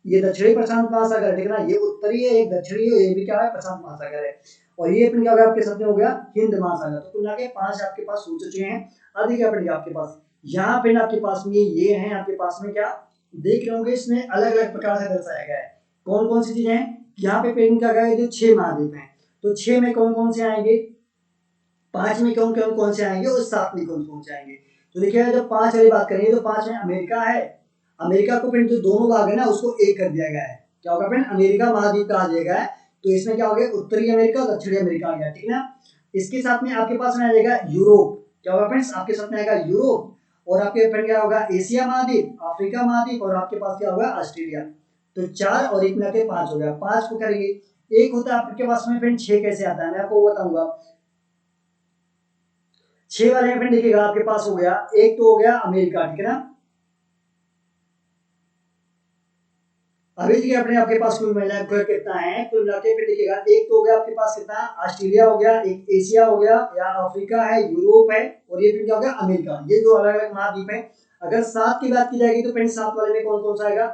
ये दक्षिणी प्रशांत महासागर ठीक है ना, ये उत्तरी है एक दक्षिणी है, ये भी क्या है प्रशांत महासागर है। और ये अपने क्या हो गया आपके साथ में हो गया हिंद महासागर। तो कुल मिला के 5 आपके पास हो चुके हैं। अब क्या पड़ेगा आपके पास यहाँ पे आपके पास में ये है, आपके पास में क्या देख रहे होंगे इसमें अलग अलग प्रकार से दर्शाया गया है। कौन कौन सी चीजें हैं यहाँ पे पेन का गया जो 6 महाद्वीप हैं, तो 6 में कौन कौन से आएंगे, 5 में कौन कौन कौन से आएंगे और 7 में कौन कौन से आएंगे। तो देखिए जब 5 वाली बात करेंगे तो 5 में अमेरिका है, अमेरिका को फिर जो दोनों भाग है ना उसको एक कर दिया गया है, क्या होगा फ्रेंड अमेरिका महाद्वीप कहा जाएगा है। तो इसमें क्या हो गया उत्तरी अमेरिका और दक्षिणी अमेरिका आ गया, ठीक है ना। इसके साथ में आपके पास में आ जाएगा यूरोप, क्या होगा फ्रेंड्स आपके साथ में आएगा यूरोप, और आपके फ्रेंड क्या होगा एशिया महाद्वीप, अफ्रीका महाद्वीप, और आपके पास क्या होगा ऑस्ट्रेलिया। तो 4 और 1 मिला के 5 हो गया। 5 को करेंगे, एक होता है आपके पास में फ्रेंड 6 कैसे आता है मैं आपको बताऊंगा। 6 वाले में फ्रेंड देखिएगा आपके पास हो गया, एक तो हो गया अमेरिका, ठीक है ना। अभी देखिए अपने आपके पास कुल मिला कितना है, कुल मिला के फिर देखिएगा एक तो हो गया आपके पास कितना ऑस्ट्रेलिया हो गया, एक एशिया हो गया या अफ्रीका है, यूरोप है, और ये फिर क्या हो गया अमेरिका, ये दो अलग अलग महाद्वीप है। अगर 7 की बात की जाएगी तो फ्रेंड 7 वाले में कौन कौन सा आएगा,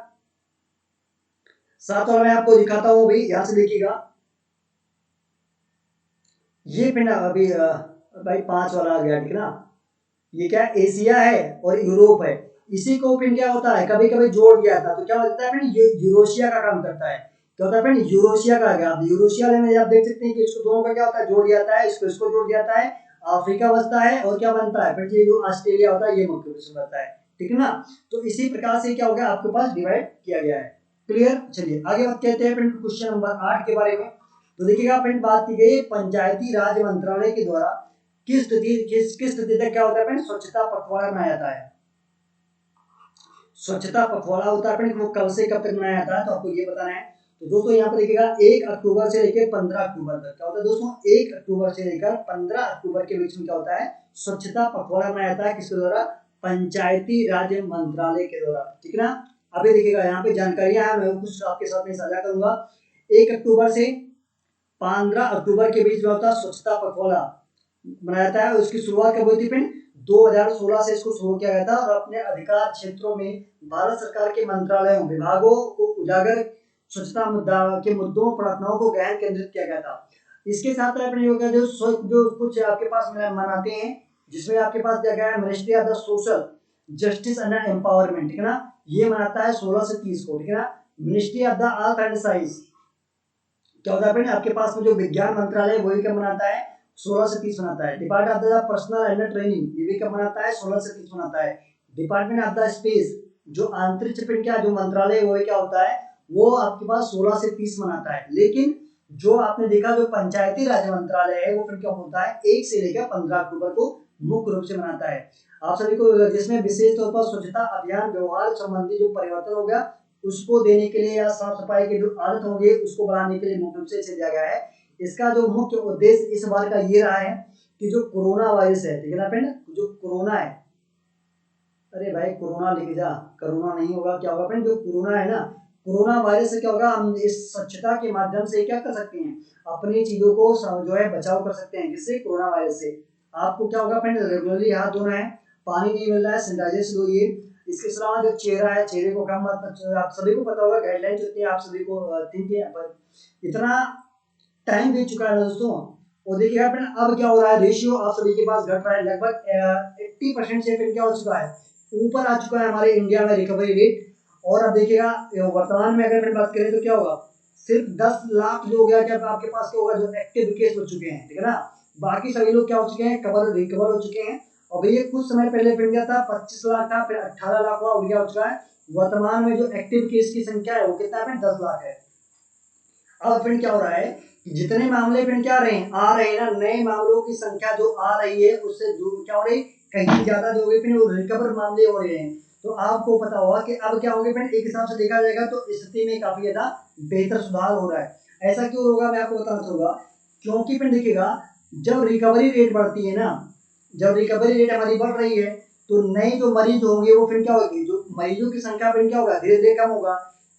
7 वाला मैं आपको दिखाता हूँ भाई, यहाँ से देखिएगा ये फ्रेंड अभी भाई 5 वाला आ गया, ठीक है ना। ये क्या एशिया है और यूरोप है, इसी को फिर क्या होता है कभी कभी जोड़ दिया था तो क्या होता है फ्रेंड यूरोशिया का काम करता है, क्या होता है फ्रेंड यूरोशिया का गया। यूरोशिया में आप देख सकते हैं कि इसको दोनों का क्या होता है जोड़ दिया जाता है, इसको जोड़ दिया जाता है, अफ्रीका बचता है और क्या बनता है फिर ये जो ऑस्ट्रेलिया होता है ये मुख्य रूप से बनता है, ठीक है ना। तो इसी प्रकार से क्या हो गया आपके पास डिवाइड किया गया है, क्लियर। चलिए आगे बात कहते हैं फ्रेंड क्वेश्चन नंबर 8 के बारे में। तो देखिएगा फ्रेंड बात की गई पंचायती राज मंत्रालय के द्वारा किस स्थिति तक क्या होता है फ्रेंड स्वच्छता पखवाड़ा मनाया जाता है। स्वच्छता पखवाड़ा होता है फ्रेंड वो कब से कब तक मनाया जाता है तो आपको ये बताना है। तो दोस्तों यहाँ पे देखिएगा 1 अक्टूबर से लेकर 15 अक्टूबर तक क्या होता है दोस्तों, 1 अक्टूबर से लेकर 15 अक्टूबर के बीच में क्या होता है स्वच्छता पखवाड़ा मनाया जाता है, किसके द्वारा पंचायती राज मंत्रालय के द्वारा, ठीक है ना। अभी देखिएगा यहाँ पे जानकारियां हैं मैं कुछ आपके साथ में साझा करूंगा। 1 अक्टूबर से 15 अक्टूबर के बीच में होता है स्वच्छता पखवाड़ा मनाया जाता है। उसकी शुरुआत कब हुई थी फ्रेंड 2016 से इसको शुरू किया गया था, और अपने अधिकार क्षेत्रों में भारत सरकार के मंत्रालयों विभागों को उजागर स्वच्छता मुद्दा के मुद्दों प्रार्थनाओं को गहन केंद्रित किया गया था। इसके साथ अपने योगा जो कुछ आपके पास मनाते हैं जिसमें आपके पास क्या गया है ministry of the social justice and empowerment, ठीक है ना, ये मनाता है 16 से 30 को, ठीक है ना। Ministry of the art and science क्या होता है आपके पास में जो विज्ञान मंत्रालय वही क्या मनाता है 16 से 30 बनाता है। Department of the personal and training ये भी कब बनाता है 16 से 30 बनाता है। डिपार्टमेंट ऑफ द स्पेस जो अंतरिक्ष पे क्या जो मंत्रालय वो क्या होता है वो आपके पास 16 से 30 बनाता है। लेकिन जो आपने देखा जो पंचायती राज मंत्रालय है वो फिर क्या होता है 1 से लेकर 15 अक्टूबर को मुख्य रूप से मनाता है। आप सभी को जिसमें विशेष तौर पर स्वच्छता अभियान व्यवहार संबंधी जो परिवर्तन हो गया उसको देने के लिए या साफ सफाई के जो आदत होंगे उसको बढ़ाने के लिए मुख्य रूप से दिया गया है। इसका जो मुख्य उद्देश्य इस बार का ये रहा है कि जो कोरोना वायरस है, ठीक है ना फ्रेंड, जो कोरोना है, अरे भाई कोरोना लेके जा, कोरोना नहीं होगा क्या होगा फ्रेंड, जो कोरोना है ना कोरोना वायरस से क्या होगा हम इस स्वच्छता के माध्यम से क्या कर सकते हैं अपनी चीजों को जो है बचाव कर सकते हैं जिससे कोरोना वायरस से। आपको क्या होगा फ्रेंड रेगुलरली हाथ धोना है, पानी नहीं मिल रहा है सैनिटाइजर से धोइए। इसके अलावा जो चेहरा है चेहरे को कम आप सभी को पता होगा गाइडलाइन होती है, आप सभी को इतना टाइम बीत चुका है दोस्तों। और देखिएगा फ्रेंड अब क्या हो रहा है रेशियो आप सभी के पास घट रहा है, लगभग 80% से फिर क्या हो चुका है ऊपर आ चुका है हमारे इंडिया में रिकवरी रेट। और अब देखिएगा वर्तमान में अगर बात करें तो क्या होगा सिर्फ 10 लाख जो हो गया क्या आपके पास क्या होगा जो एक्टिव केस हो चुके हैं, ठीक है ना। बाकी सभी लोग क्या हो चुके हैं रिकवर हो चुके हैं। और भैया कुछ समय पहले फिर गया था 25 लाख था फिर 18 लाख हुआ और क्या हो चुका है वर्तमान में जो एक्टिव केस की संख्या है वो कितना है 10 लाख है। अब फिर क्या हो रहा है जितने मामले फिर क्या आ रहे हैं ना नए मामलों की संख्या जो आ रही है उससे क्या हो रही कहीं ज्यादा जो फिर वो रिकवर मामले हो रहे हैं। तो आपको पता होगा कि अब क्या होगा फ्रेंड, एक हिसाब से देखा जाएगा तो स्थिति में काफी ज्यादा बेहतर सुधार हो रहा है। ऐसा क्यों होगा मैं आपको बताना चाहूंगा, क्योंकि फ्रेंड देखिएगा जब रिकवरी रेट बढ़ती है ना, जब रिकवरी रेट हमारी बढ़ रही है तो नए जो मरीज होंगे वो फिर क्या होगी, जो मरीजों की संख्या फिर क्या होगा, धीरे धीरे कम होगा।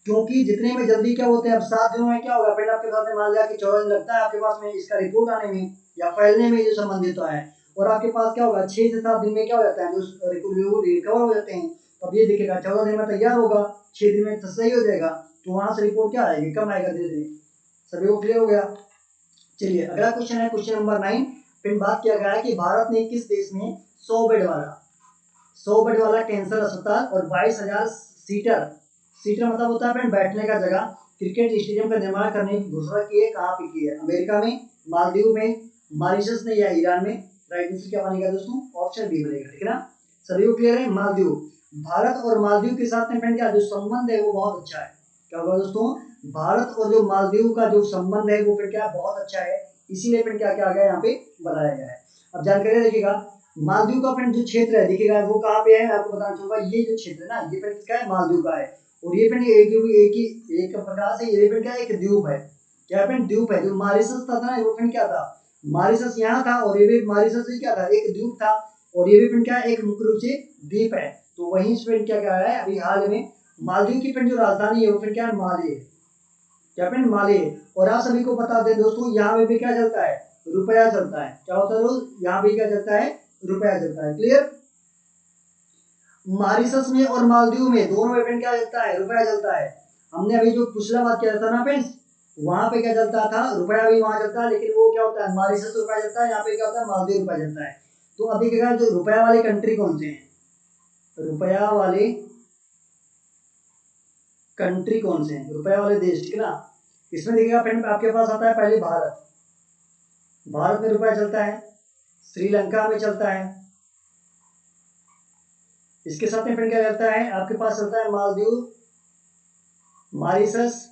क्योंकि जितने में जल्दी क्या होते हैं, अब 7 दिनों में क्या होगा, फिर आपके पास में मान लिया कि 14 दिन लगता है आपके पास में इसका रिपोर्ट आने में या फैलने में जो संबंधित है, और आपके पास क्या होगा 6 से 7 दिन में क्या हो जाता है, जो रिकवर हो जाते हैं। अब ये देखिएगा 14 दिन में तैयार होगा, 6 दिन में तो सही हो जाएगा, तो वहां से रिपोर्ट क्या आएगी, कम आएगा धीरे धीरे। सभी को क्लियर हो गया। चलिए अगला क्वेश्चन है क्वेश्चन नंबर 9। फिर बात किया गया है कि भारत ने किस देश में 100 बेड वाला कैंसर अस्पताल और 22,000 सीटर, सीटर मतलब होता है बैठने का जगह, क्रिकेट स्टेडियम का निर्माण करने की घोषणा की है। कहाँ पे की है, अमेरिका में, मालदीव में, मॉरिशस में या ईरान में। राइट आंसर क्या बनेगा दोस्तों, ऑप्शन बी बनेगा, ठीक है ना। सभी को क्लियर है, मालदीव। भारत और मालदीव के साथ में फ्रेंड क्या जो संबंध है वो बहुत अच्छा है। क्या होगा दोस्तों, भारत और जो मालदीव का जो संबंध है वो फिर क्या बहुत अच्छा है, इसीलिए फिर क्या क्या गया यहाँ पे बताया गया है। अब जानकारी देखिएगा, मालदीव का फ्रेंड जो क्षेत्र है देखिएगा वो कहाँ पे है, मैं आपको बताना चाहूंगा। ये जो क्षेत्र है ना ये फ्रेंड किसका है, मालदीव का है। और ये फ्रेंड एक प्रकार से ये फ्रेंड क्या एक द्वीप है, क्या फ्रेंड द्वीप है। जो मॉरिशस था ना वो फ्रेंड क्या था, मॉरिशस यहाँ था और ये भी मॉरिशस ही क्या था, एक द्वीप था। और ये भी फ्रेंड क्या एक मुख्य रूप से द्वीप है। तो वहीं से फ्रेंड क्या क्या है अभी हाल में मालदीव की फ्रेंड जो राजधानी है वो फ्रेंड क्या है, माले है। क्या फ्रेंड, माले। और आप सभी को बता दें दोस्तों यहाँ पे भी क्या चलता है, रुपया चलता है। क्या होता है दोस्त, यहाँ भी क्या चलता है, रुपया चलता है। क्लियर। मॉरिशस में और मालदीव में दोनों में क्या चलता है, रुपया चलता है। हमने अभी जो पिछला बात किया था ना फ्रेंड्स, वहां पे क्या चलता था, रुपया भी वहां चलता है, लेकिन वो क्या होता है मॉरिशस रुपया चलता है, यहाँ पे क्या होता है मालदीव रुपया चलता है। तो अब देखिएगा जो रुपया वाले कंट्री कौन से हैं, रुपया वाले कंट्री कौन से हैं, रुपया वाले देश, ठीक है ना। इसमें देखिएगा फ्रेंड आपके पास आता है पहले भारत, भारत में रुपया चलता है, श्रीलंका में चलता है, इसके साथ में फिर क्या चलता है आपके पास चलता है मालदीव, मॉरिशस,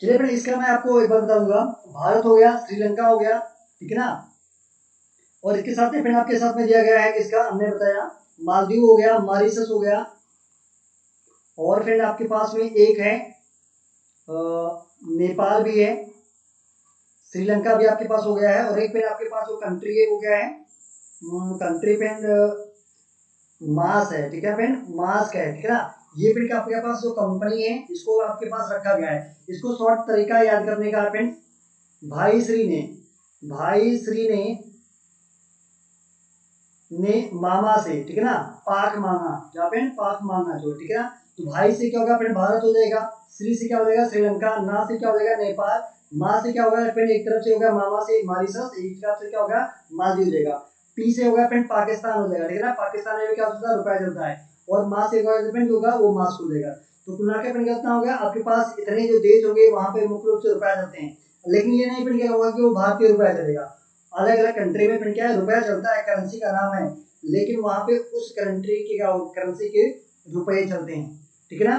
चलिए फिर इसका मैं आपको एक बार बताऊंगा। भारत हो गया, श्रीलंका हो गया, ठीक है ना। और इसके साथ में फिर आपके साथ में दिया गया है किसका, हमने बताया मालदीव हो गया, मॉरिशस हो गया, और फिर आपके पास में एक है नेपाल भी है, श्रीलंका भी आपके पास हो गया है, और एक फिर आपके पास जो कंट्री है वो क्या है, कंट्री फ्रेंड मास है, ठीक है फ्रेंड, मास का है, ठीक है ना। ये फिर आपके पास जो कंपनी है इसको आपके पास रखा गया है। इसको शॉर्ट तरीका याद करने का फ्रेंड, भाई श्री ने मामा से, ठीक है ना, पाक मांगा, क्या फ्रेंड पाक मांगा जो, ठीक है ना। तो भाई से क्या होगा फ्रेंड भारत हो जाएगा, श्री से क्या हो जाएगा श्रीलंका, ना से क्या हो जाएगा नेपाल, माँ से क्या होगा फ्रेंड एक तरफ से होगा मामा से मॉरिशस, एक तरफ से क्या होगा मालदीव हो जाएगा। पी से होगा फ्रेंड पाकिस्तान हो जाएगा, ठीक है ना, पाकिस्तान में क्या होता है रुपया चलता है। और माँ से फ्रेंड होगा वो मास हो जाएगा। तो कुल मिलाकर फ्रेंड कितना हो गया आपके पास, इतने जो देश होंगे वहां पे मुख्य रूप से रुपया चलते हैं। लेकिन ये नहीं फ्रेंड क्या होगा कि वो भारतीय रुपया चलेगा, अलग अलग कंट्री में फ्रेंड क्या है रुपया चलता है, करेंसी का नाम है, लेकिन वहां पे उस कंट्री के करेंसी के रुपए चलते हैं, ठीक है ना।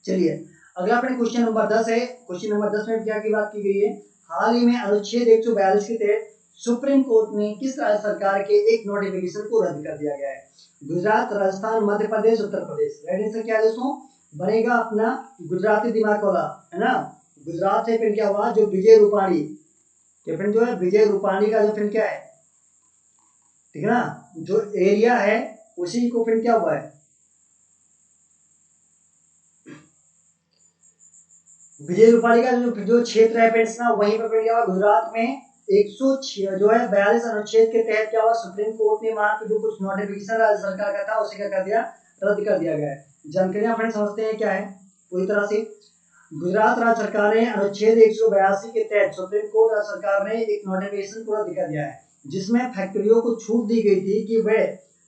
चलिए अगला अपने क्वेश्चन नंबर 10 है। क्वेश्चन नंबर 10 में क्या की बात की गई है, हाल ही में अनुच्छेद 142 के तहत सुप्रीम कोर्ट ने किस राज्य सरकार के एक नोटिफिकेशन को रद्द कर दिया गया है, गुजरात, राजस्थान, मध्य प्रदेश, उत्तर प्रदेश। राइट आंसर क्या है दोस्तों, बनेगा अपना गुजराती दिमाग वाला, है ना। गुजरात से फिर क्या हुआ, जो विजय रूपाणी, जो है विजय रूपाणी का जो फिर क्या है, ठीक है ना, जो एरिया है उसी को फिर क्या हुआ है, विजय रूपाणी का जो क्षेत्र है फ्रेंड्स ना वहीं पर क्या हुआ, गुजरात में 106 जो है 42 अनुच्छेद के तहत क्या हुआ, सुप्रीम कोर्ट ने वहां पे जो कुछ नोटिफिकेशन राज्य सरकार का था उसे क्या कर दिया, रद्द कर दिया गया है। जानकारियां फ्रेंड्स समझते हैं क्या है पूरी तरह से। गुजरात राज्य सरकार ने अनुच्छेद 182 के तहत सुप्रीम कोर्ट राज्य सरकार ने एक नोटिफिकेशन को रद्द कर दिया है, जिसमें फैक्ट्रियों को छूट दी गई थी कि वे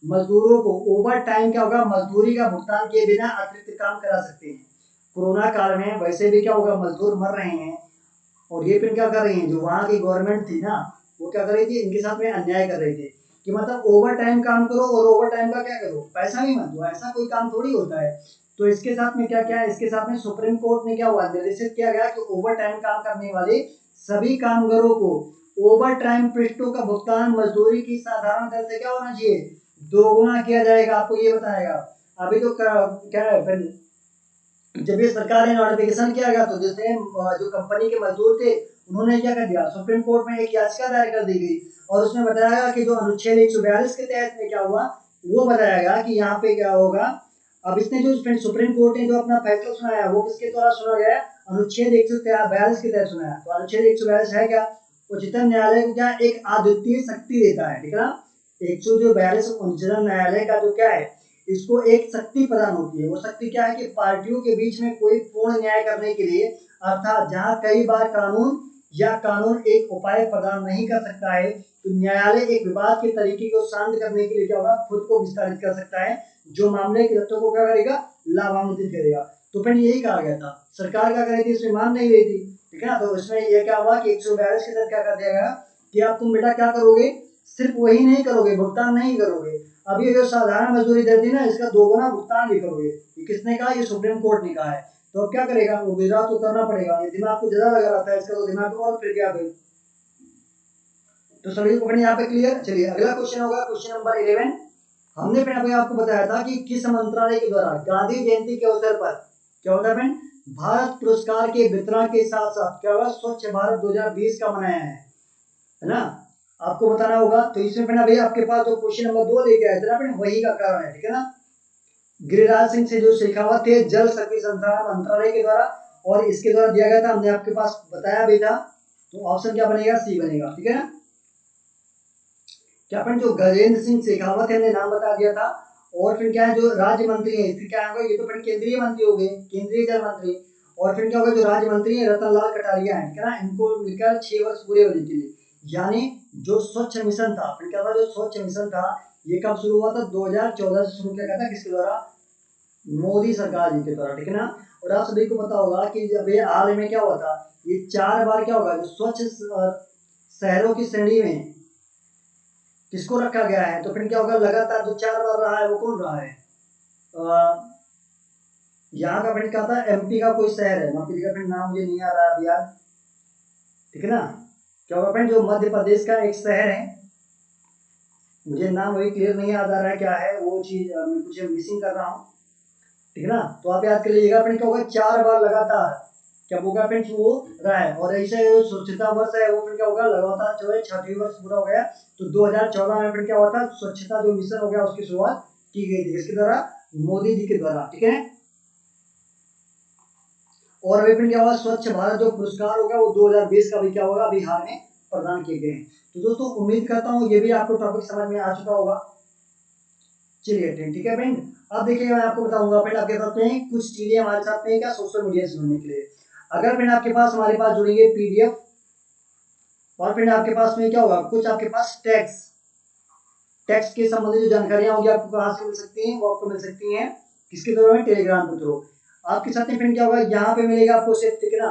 मजदूरों को ओवर टाइम क्या होगा, मजदूरी का भुगतान किए बिना अतिरिक्त काम करा सकते हैं। कोरोना काल में वैसे भी क्या होगा, मजदूर मर रहे हैं, और ये फिर क्या कर रही है, जो वहां की गवर्नमेंट थी ना वो क्या कर रही थी, इनके साथ में अन्याय कर रहे थे कि मतलब ओवर टाइम काम करो और ओवर टाइम का क्या करो, पैसा भी मत दो, ऐसा कोई काम थोड़ी होता है। तो इसके साथ में क्या क्या है, इसके साथ में सुप्रीम कोर्ट ने क्या हुआ, निर्देशित किया गया कि ओवर टाइम काम करने वाले सभी कामगारों को ओवर टाइम पृष्ठों का भुगतान मजदूरी की साधारण दर से क्या होना चाहिए, दोगुना किया जाएगा। आपको ये बताएगा अभी तो क्या है, जब ये सरकार ने नोटिफिकेशन किया गया तो जैसे जो कंपनी के मजदूर थे उन्होंने क्या कर दिया, सुप्रीम कोर्ट में एक याचिका दायर कर दी गई और उसमें बताया गया कि जो अनुच्छेद 142 के तहत में क्या हुआ, वो बताया गया कि यहाँ पे क्या होगा। अब इसने जो सुप्रीम कोर्ट ने जो अपना फैसला सुनाया वो किसके द्वारा सुना गया, अनुच्छेद 142 के तहत सुनाया। तो अनुच्छेद 142 है क्या, उच्चतम न्यायालय को क्या एक अद्वितीय शक्ति देता है, ठीक है ना। 142 उच्चतम न्यायालय का जो क्या है, इसको एक शक्ति प्रदान होती है। वो शक्ति क्या है कि पार्टियों के बीच में कोई पूर्ण न्याय करने के लिए, अर्थात जहां कई बार कानून एक उपाय प्रदान नहीं कर सकता है, तो न्यायालय एक विवाद के तरीके को शांत करने के लिए क्या होगा, खुद को विस्तारित कर सकता है, जो मामले के तथ्यों को क्या करेगा, लाभान्वित करेगा। तो फिर यही कहा गया था, सरकार क्या कर रही थी, इसमें मान नहीं रही थी, ठीक है ना। तो इसमें यह क्या हुआ कि 142 के तहत क्या कर दिया गया कि अब तुम बेटा क्या करोगे, सिर्फ वही नहीं करोगे, भुगतान नहीं करोगे, अभी जो साधारण मजदूरी देती है ना, इसका दोगुना भुगतान भी करोगे। ये किसने कहा, ये सुप्रीम कोर्ट ने कहा है। तो अब क्या करेगा, वो गुजरात तो करना पड़ेगा, ये दिमाग को ज्यादा लगा रहता है इसका, तो दिमाग को और फिर गया भाई। तो सभी को यहाँ पे क्लियर। चलिए अगला क्वेश्चन होगा, क्वेश्चन नंबर 11। हमने फिर अभी आपको बताया था कि किस मंत्रालय के द्वारा गांधी जयंती के अवसर पर क्या होता है, भारत पुरस्कार के वितरण के साथ साथ क्या होगा, स्वच्छ भारत 2020 का मनाया है ना, आपको बताना होगा। तो इसमें फिर अभी आपके पास जो क्वेश्चन नंबर 2 लेके आए थे ना, वही का कारण है, ठीक है ना। गिरिराज सिंह से जो शेखावत थे जल शक्ति संसाधन मंत्रालय के द्वारा, और इसके द्वारा दिया गया था, हमने आपके पास बताया भी था। तो ऑप्शन क्या बनेगा, सी बनेगा, ठीक है ना। क्या अपन जो गजेंद्र सिंह शेखावत है, हमने नाम बता दिया था। और फिर क्या है, जो राज्य मंत्री है, इसके क्या होगा, ये तो फिर केंद्रीय मंत्री हो गए, केंद्रीय जल मंत्री। और फिर क्या होगा, जो राज्य मंत्री है रतनलाल कटारिया है, ठीक है ना, इनको मिलकर 6 वर्ष पूरे होने के लिए। यानी जो स्वच्छ मिशन था, फिर क्या था, जो स्वच्छ मिशन था ये कब शुरू हुआ था, 2014 से शुरू किया गया था, किसके द्वारा, मोदी सरकार जी के द्वारा, ठीक है ना। और आप सभी को पता होगा कि जब ये हाल में क्या हुआ था, ये 4 बार क्या होगा, जो स्वच्छ शहरों की श्रेणी में किसको रखा गया है। तो फिर क्या होगा, लगातार जो 4 बार रहा है वो कौन रहा है, यहाँ का फिर क्या था, एमपी का कोई शहर है, एमपी का फिर नाम मुझे नहीं आ रहा अभी यार, ठीक है ना। क्या होगा फ्रेंड, जो मध्य प्रदेश का एक शहर है, मुझे नाम वही क्लियर नहीं याद आ रहा है क्या है वो चीज, मैं कुछ मिसिंग कर रहा हूँ, ठीक है ना। तो आप याद कर लीजिएगा फ्रेंड, क्या होगा 4 बार लगातार क्या होगा फ्रेंड्स, वो रहा है। और ऐसे स्वच्छता वर्ष है वो फिर क्या होगा, लगातार जो है 6वीं वर्ष पूरा हो गया। तो 2014 में फिर क्या हुआ था, स्वच्छता जो मिशन हो गया उसकी शुरुआत की गई थी, इसके द्वारा, मोदी जी के द्वारा, ठीक है। और अभी फिर क्या हुआ, स्वच्छ भारत जो पुरस्कार होगा वो 2020 का भी क्या होगा, बिहार में प्रदान किए गए हैं। तो दोस्तों उम्मीद करता हूँ ये भी आपको टॉपिक समझ में आ चुका होगा। चलिए ठीक है फ्रेंड। अब देखिए मैं आपको बताऊंगा फ्रेंड, आपके साथ में कुछ चीजें हमारे साथ में क्या, सोशल मीडिया से जुड़ने के लिए। अगर फ्रेंड आपके पास हमारे पास जुड़ेंगे पीडीएफ, और फ्रेंड आपके पास में क्या होगा, कुछ आपके पास टेक्स्ट के संबंधित जो जानकारियां होंगी आपको कहाँ से मिल सकती हैं, वो आपको मिल सकती हैं किसके द्वारा, टेलीग्राम के थ्रू। आपके साथ में फ्रेंड क्या होगा, यहाँ पे मिलेगा आपको सिर्फ, ठीक है ना,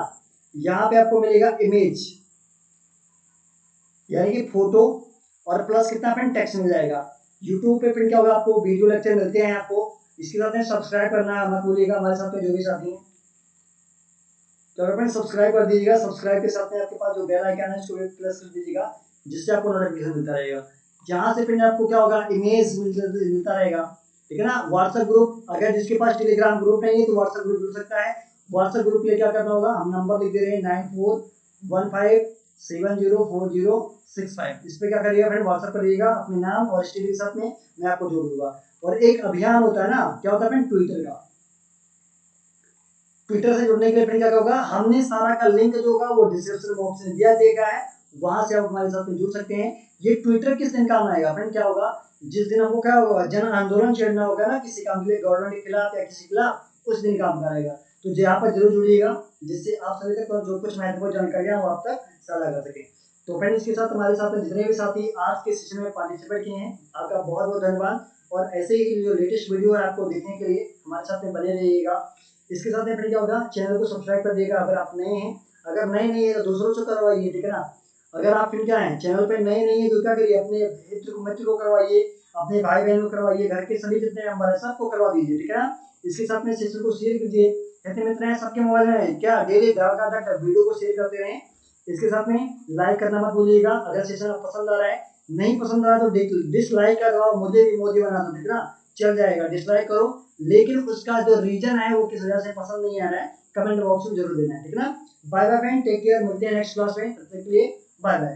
यहाँ पे आपको मिलेगा इमेज, यानी कि फोटो, और प्लस कितना फ्रेंड टेक्स्ट मिल जाएगा। यूट्यूब पे फिर क्या होगा, आपको वीडियो लेक्चर मिलते हैं आपको। इसके साथ में सब्सक्राइब करना मत भूलिएगा, हमारे साथ में जो भी साथी हैं तो फ्रेंड सब्सक्राइब कर दीजिएगा। सब्सक्राइब के साथ में आपके पास जो बेल आइकन है उसको भी प्रेस कर दीजिएगा, जिससे आपको नोटिफिकेशन मिलता रहेगा। जहाँ से फिर आपको क्या होगा, इमेज मिलता रहेगा, ठीक है ना। व्हाट्सएप ग्रुप, अगर जिसके पास टेलीग्राम ग्रुप नहीं है तो व्हाट्सएप ग्रुप जुड़ सकता है। व्हाट्सएप ग्रुप के लिए क्या करना होगा, हम नंबर लिख दे रहे हैं 9415704065। इस पे क्या करिएगा फ्रेंड, व्हाट्सएप करिएगा अपने नाम और स्टेट के साथ में, मैं आपको जोड़ दूंगा। और एक अभियान होता है ना, क्या होता है फ्रेंड, ट्विटर का। ट्विटर से जुड़ने के लिए फिर क्या होगा, हमने सारा का लिंक जो होगा वो डिस्क्रिप्शन बॉक्स में दिया देगा है, वहां से आप हमारे साथ में जुड़ सकते हैं। ये ट्विटर किस दिन काम आएगा फ्रेंड, क्या होगा, जिस दिन हमको क्या होगा, जन आंदोलन छेड़ना होगा ना किसी काम के लिए, गवर्नमेंट के खिलाफ या किसी के खिलाफ, उस दिन काम करेगा। तो यहाँ पर जरूर जुड़िएगा, जिससे आप सभी तक जो कुछ महत्वपूर्ण जानकारियां वो आप तक साझा कर सके। तो फ्रेंड इसके साथ हमारे साथ जितने भी साथी आज के सेशन में पार्टिसिपेट किए हैं, आपका बहुत बहुत धन्यवाद। और ऐसे ही जो लेटेस्ट वीडियो है आपको देखने के लिए हमारे साथ में बने रहिएगा। इसके साथ में क्या होगा, चैनल को सब्सक्राइब कर दिएगा अगर आप नए हैं, अगर नए नहीं है तो दूसरों से करवाइए, ठीक है ना। अगर आप फिर क्या है चैनल पे नए नहीं है तो क्या करिए, अपने मित्र को करवाइए, अपने भाई बहन को करवाइए, घर के सभी जितने मेंबर है सबको करवा दीजिए, ठीक है ना। इसके साथ में सेशन को शेयर कीजिए, जितने मित्र हैं सबके मोबाइल में क्या डेली तक वीडियो को शेयर करते रहें। इसके साथ में लाइक करना मत भूलिएगा, अगर सेशन आप पसंद आ रहा है, नहीं पसंद आ रहा तो डिसलाइक का दबाव मुझे भी मोदी बना दो, ठीक है ना, चल जाएगा, डिसलाइक करो, लेकिन उसका जो रीजन है वो किस वजह से पसंद नहीं आ रहा है कमेंट बॉक्स में जरूर देना है, ठीक है ना। Bye bye friend, take care, मिलते हैं नेक्स्ट क्लास में, तब तक के लिए बाय बाय।